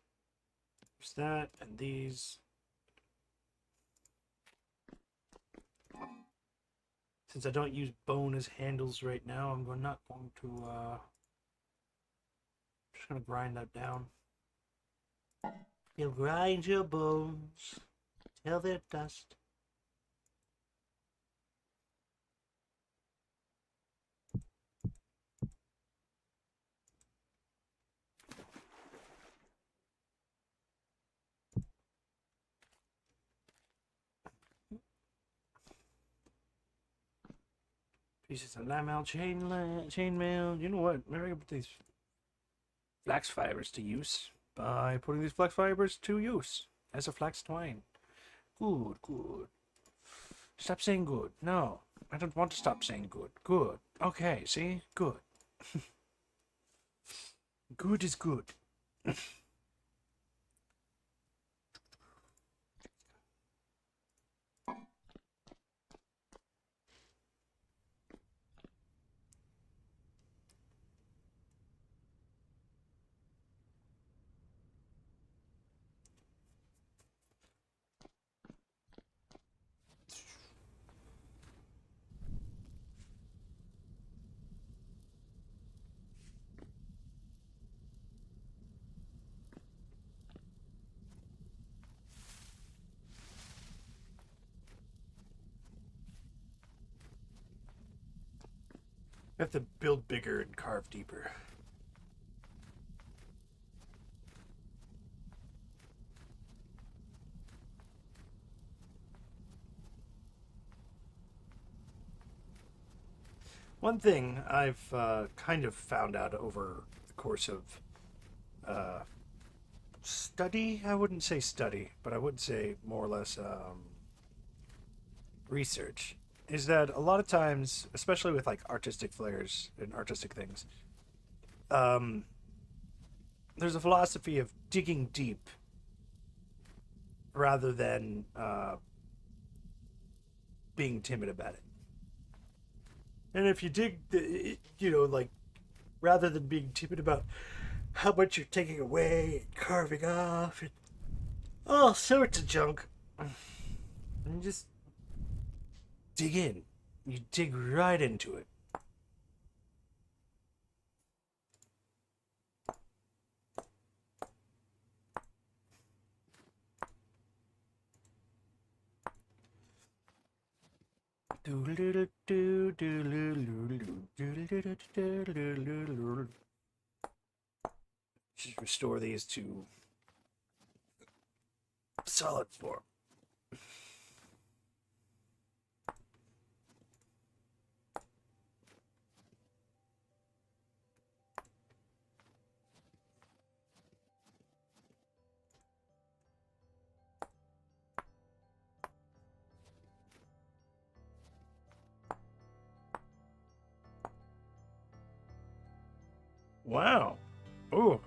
[SPEAKER 3] There's that, and these. Since I don't use bone as handles right now, not going to, just gonna grind that down. You'll grind your bones till they're dust. Pieces of lamel chainmail. You know what? Maybe I can put these flax fibers to use by putting these flax fibers to use as a flax twine. Good, good. Stop saying good. No, I don't want to stop saying good. Good. Okay, see? Good. Good is good. I have to build bigger and carve deeper. One thing I've kind of found out over the course of study, I wouldn't say study, but I would say more or less research, is that a lot of times, especially with like artistic flares and artistic things, there's a philosophy of digging deep rather than being timid about it. And if you dig, like rather than being timid about how much you're taking away and carving off and all sorts of junk, and just dig in. You dig right into it. Just restore these to solid form. Wow. Ooh.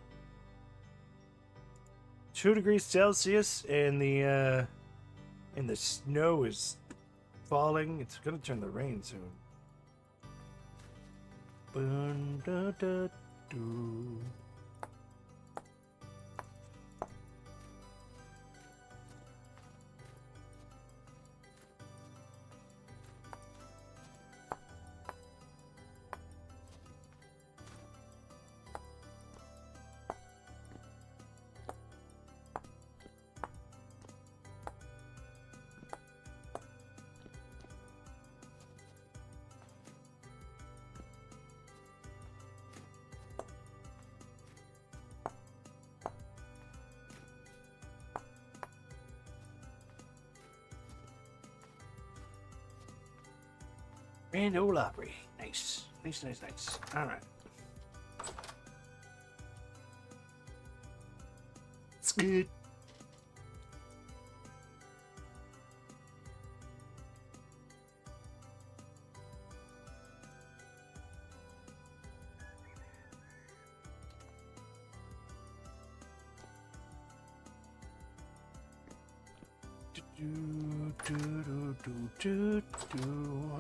[SPEAKER 3] 2 degrees Celsius and the snow is falling. It's gonna turn to rain soon. Bun, da, da, doo. Grand Ole Opry. Nice. Nice, nice, nice. Alright. It's good.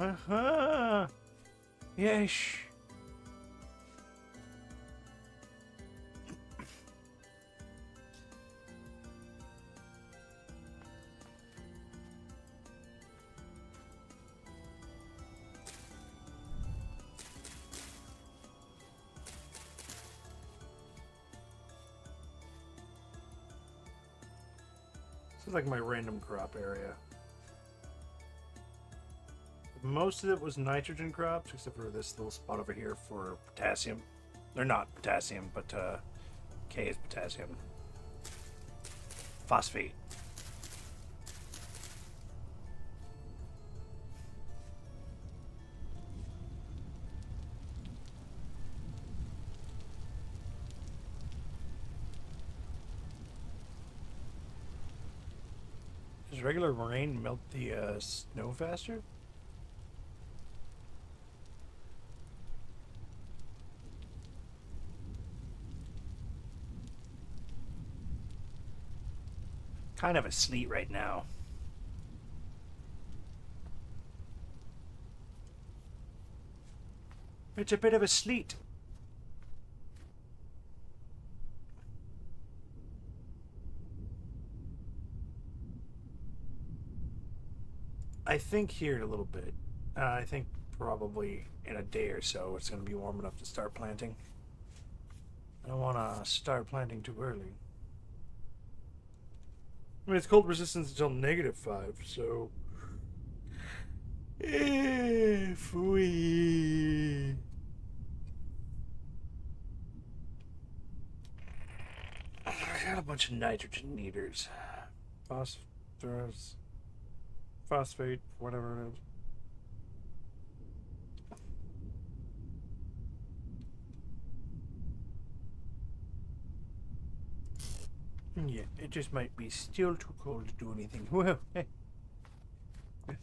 [SPEAKER 1] Aha! Yes. This is like my random crop area. Most of it was nitrogen crops, except for this little spot over here for potassium. They're not potassium, but K is potassium. Phosphate. Does regular rain melt the snow faster? Kind of a sleet right now. It's a bit of a sleet. I think here a little bit. I think probably in a day or so it's going to be warm enough to start planting. I don't want to start planting too early. I mean, it's cold resistance until -5, so if we I got a bunch of nitrogen needers, phosphorus, phosphate, whatever it is. Yeah, it just might be still too cold to do anything. Well, hey. I'm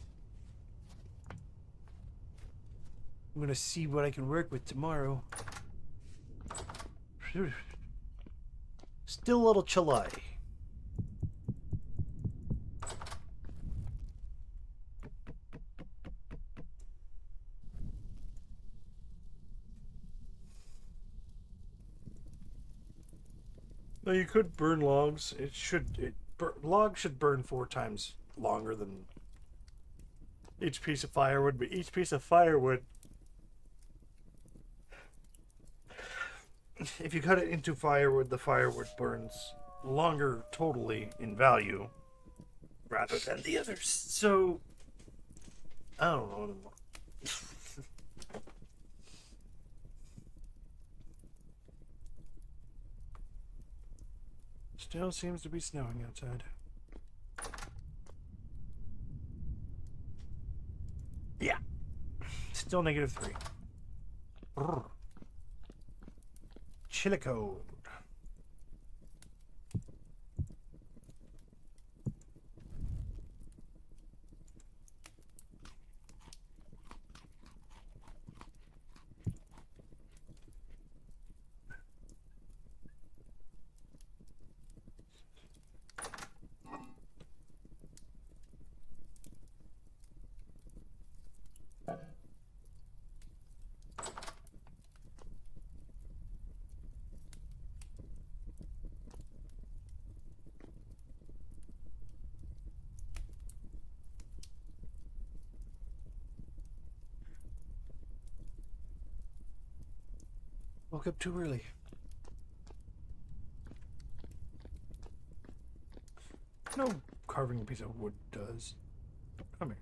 [SPEAKER 1] gonna see what I can work with tomorrow. Still a little chilly. No, you could burn logs. Logs should burn 4 times longer than each piece of firewood, but each piece of firewood, if you cut it into firewood, the firewood burns longer totally in value rather than the others. So, I don't know anymore. Still seems to be snowing outside. Yeah. Still -3. Brr. Chilico. Woke up too early. No carving a piece of wood does. Come here.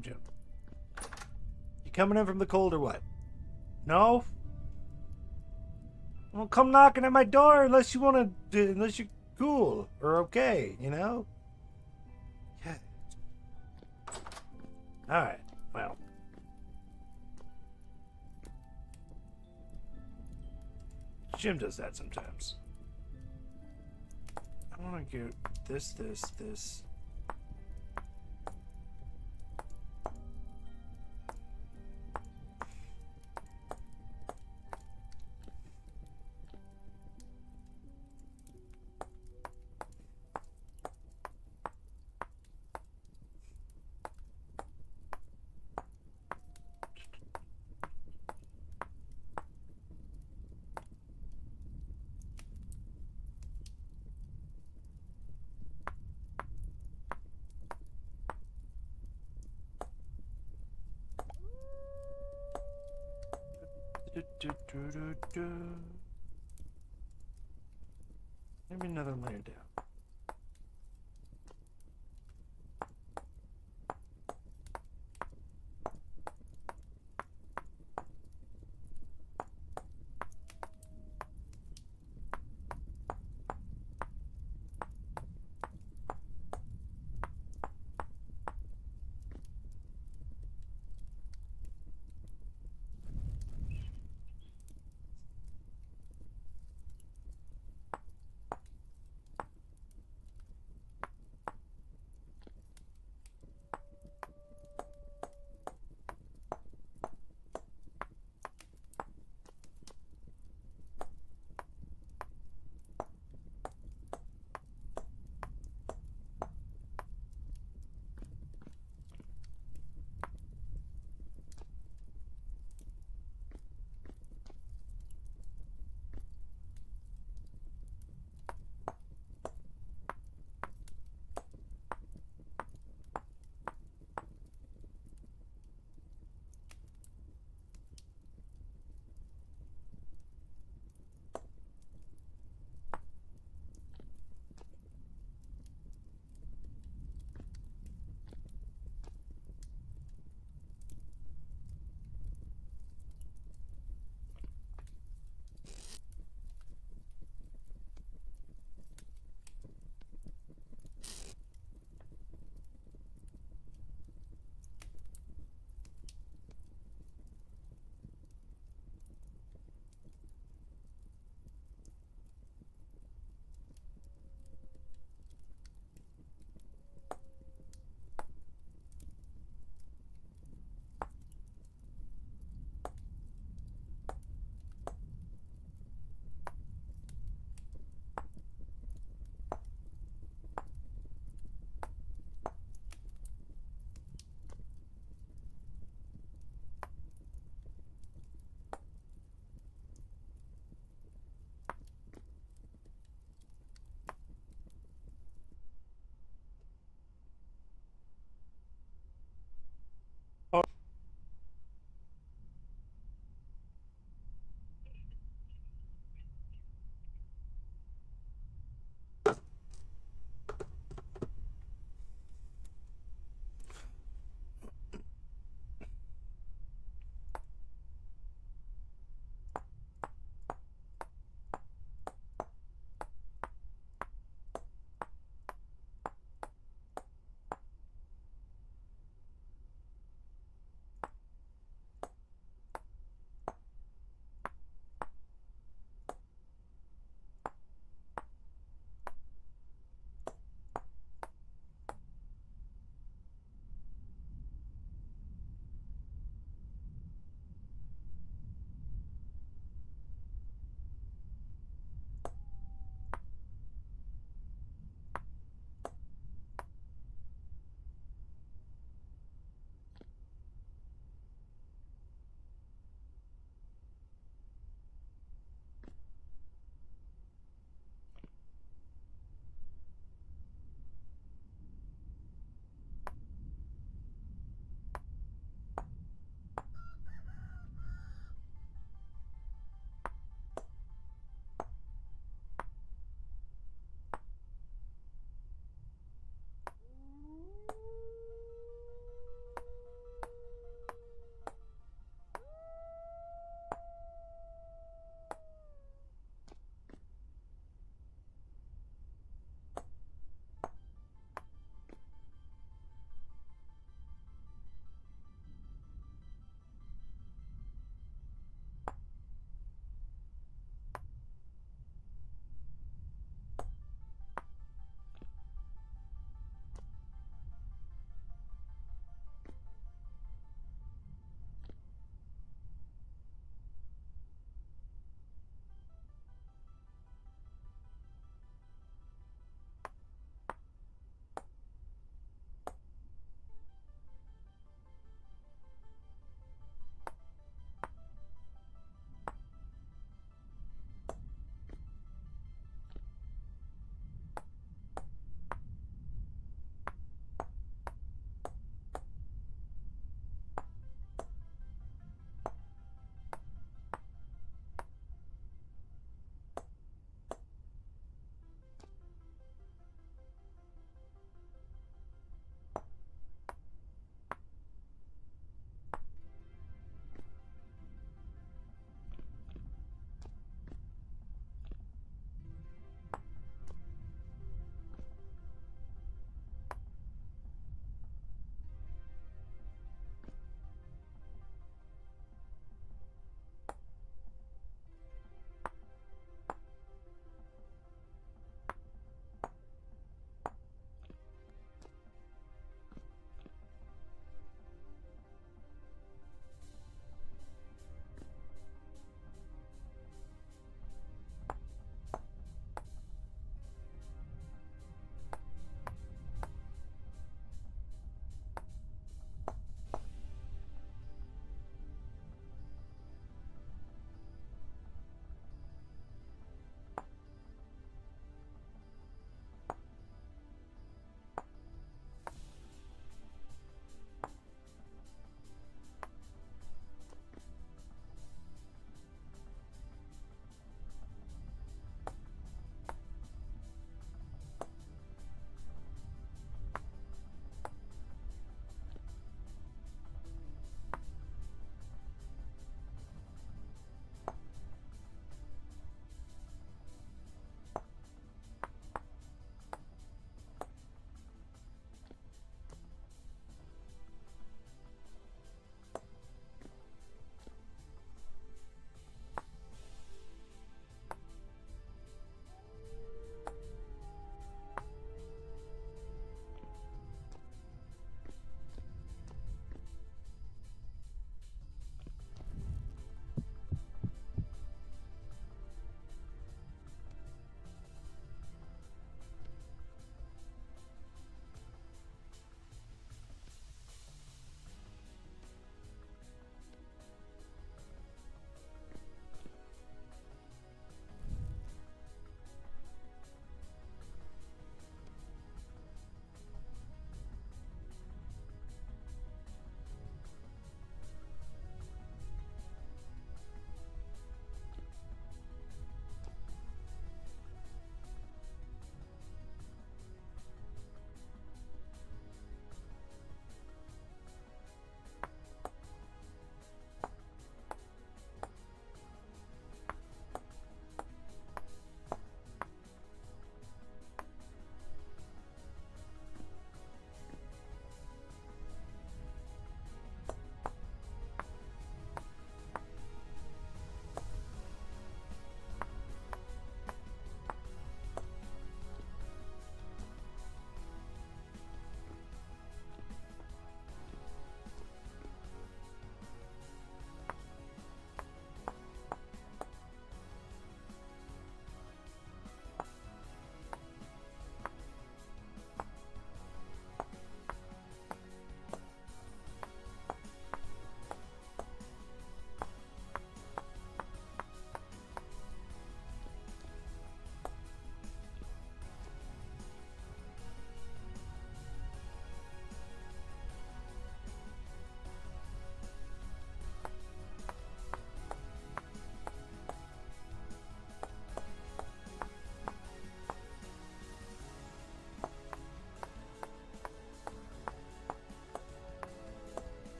[SPEAKER 3] Jim. You coming in from the cold or what? No? Well, come knocking at my door unless unless you're cool or okay, you know? Yeah. Alright, well. Jim does that sometimes. I want to go this. Maybe another layer down.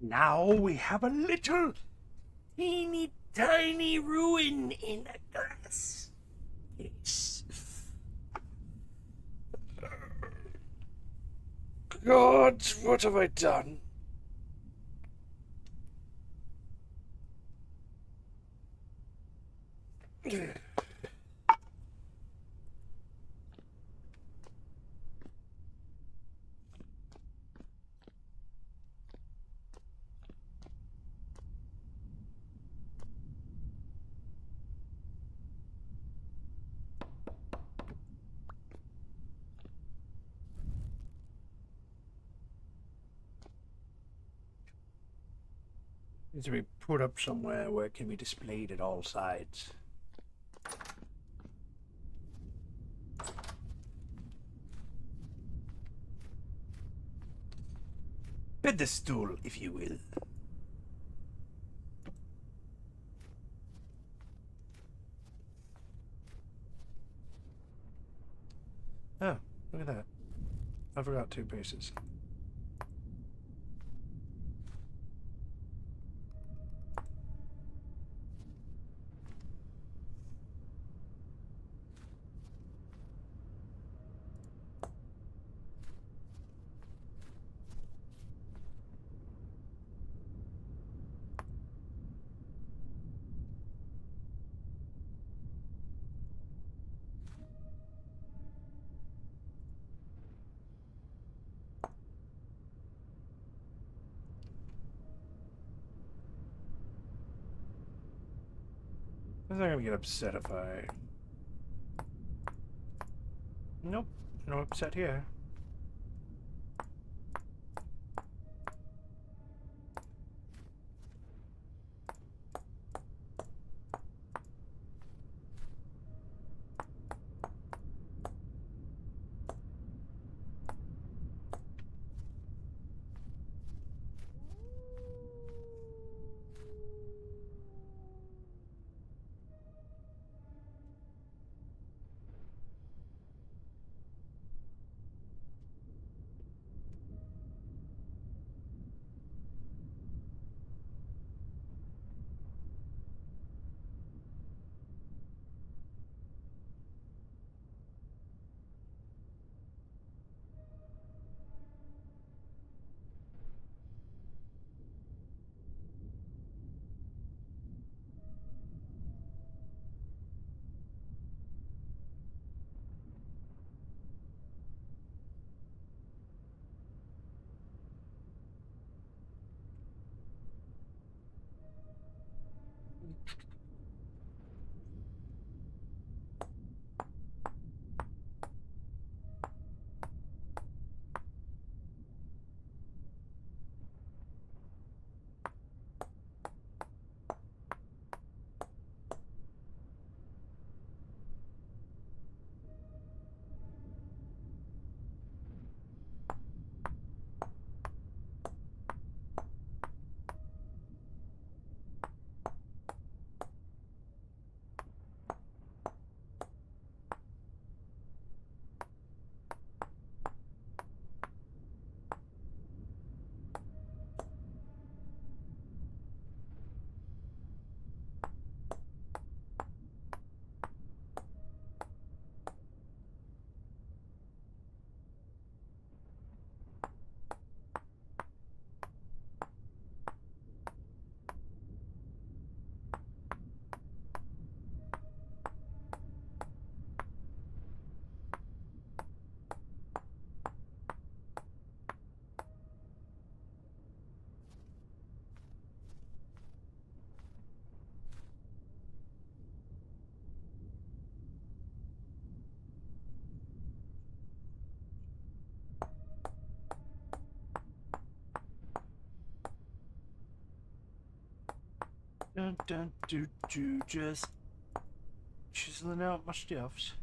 [SPEAKER 3] Now we have a little teeny tiny ruin in a glass. Yes. God, what have I done? Needs to be put up somewhere where it can be displayed at all sides. Pedestal, if you will. Oh, look at that. I forgot 2 pieces. I'm not gonna get upset if I... Nope, no upset here. Dun dun do do, just chiseling out my stuffs.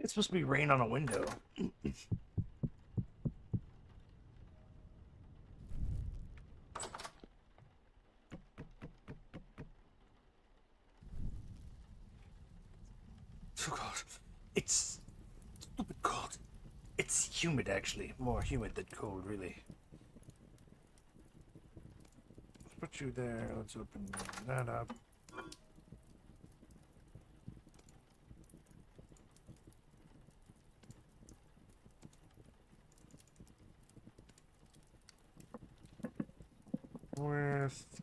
[SPEAKER 1] It's supposed to be rain on a window. Oh god. It's stupid cold. It's humid actually. More humid than cold, really. Let's put you there. Let's open that up. With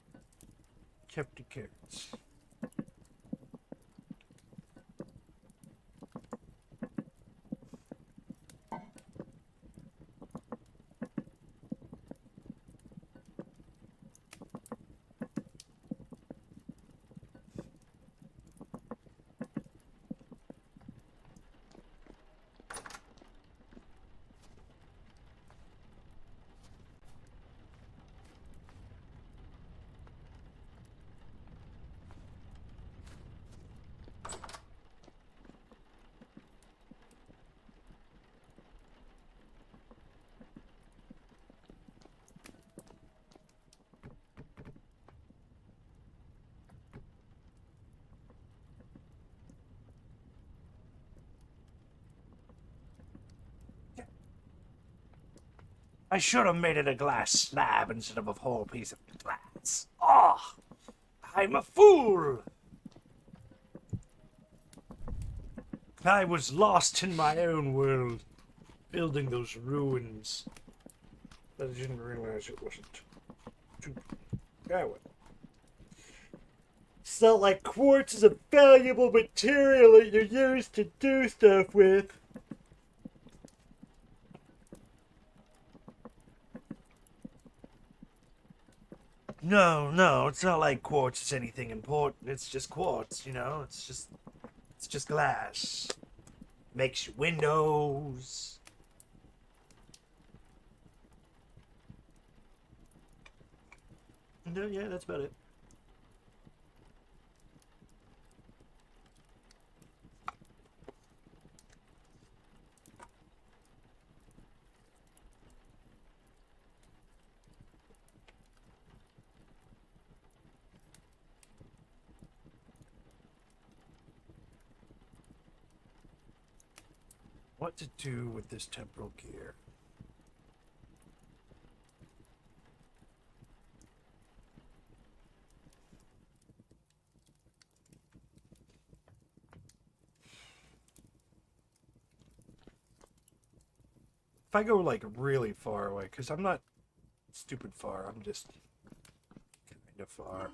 [SPEAKER 1] Captain Carrots. I should have made it a glass slab instead of a whole piece of glass. Oh, I'm a fool. I was lost in my own world, building those ruins. But I didn't realize it wasn't too bad. It's not like quartz is a valuable material that you use to do stuff with. No, it's not like quartz is anything important. It's just quartz, you know? It's just glass. Makes you windows. No, yeah, that's about it. What to do with this temporal gear? If I go like really far away, because I'm not stupid far, I'm just kind of far.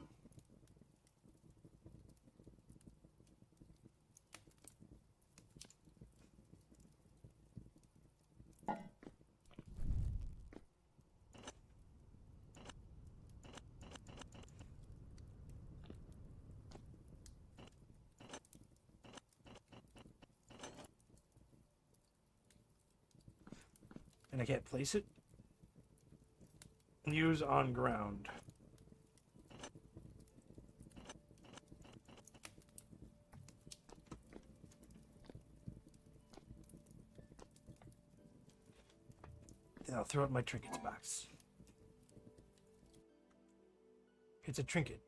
[SPEAKER 1] And I can't place it? Use on ground. Then I'll throw out my trinkets box. It's a trinket.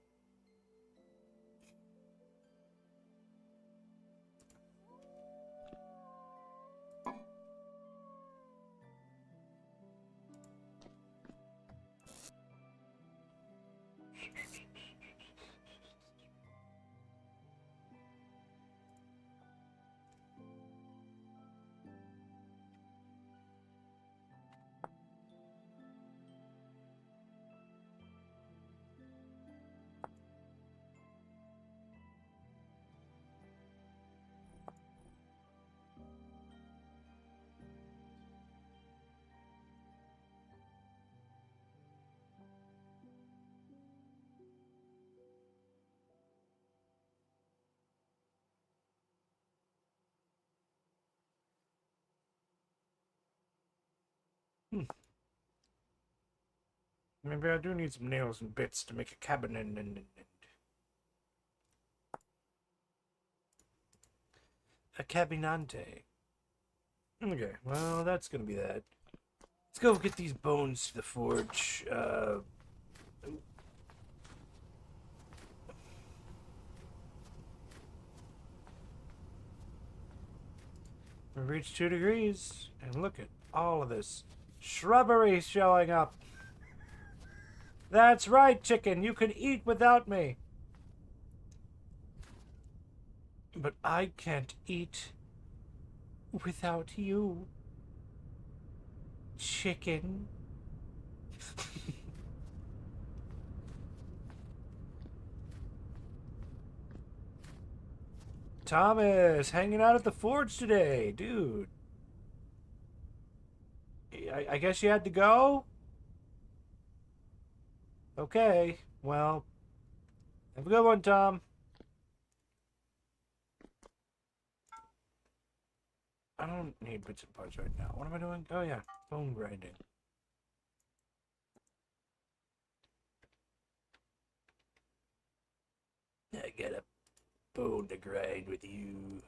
[SPEAKER 1] Maybe I do need some nails and bits to make a cabin and a cabinante. Okay, well, that's gonna be that. Let's go get these bones to the forge. We reached 2 degrees, and look at all of this shrubbery showing up. That's right, chicken. You can eat without me. But I can't eat without you, chicken. Thomas, hanging out at the forge today, dude. I guess you had to go? Okay, well, have a good one, Tom. I don't need bits and parts right now. What am I doing? Oh, yeah, bone grinding. I got a bone to grind with you.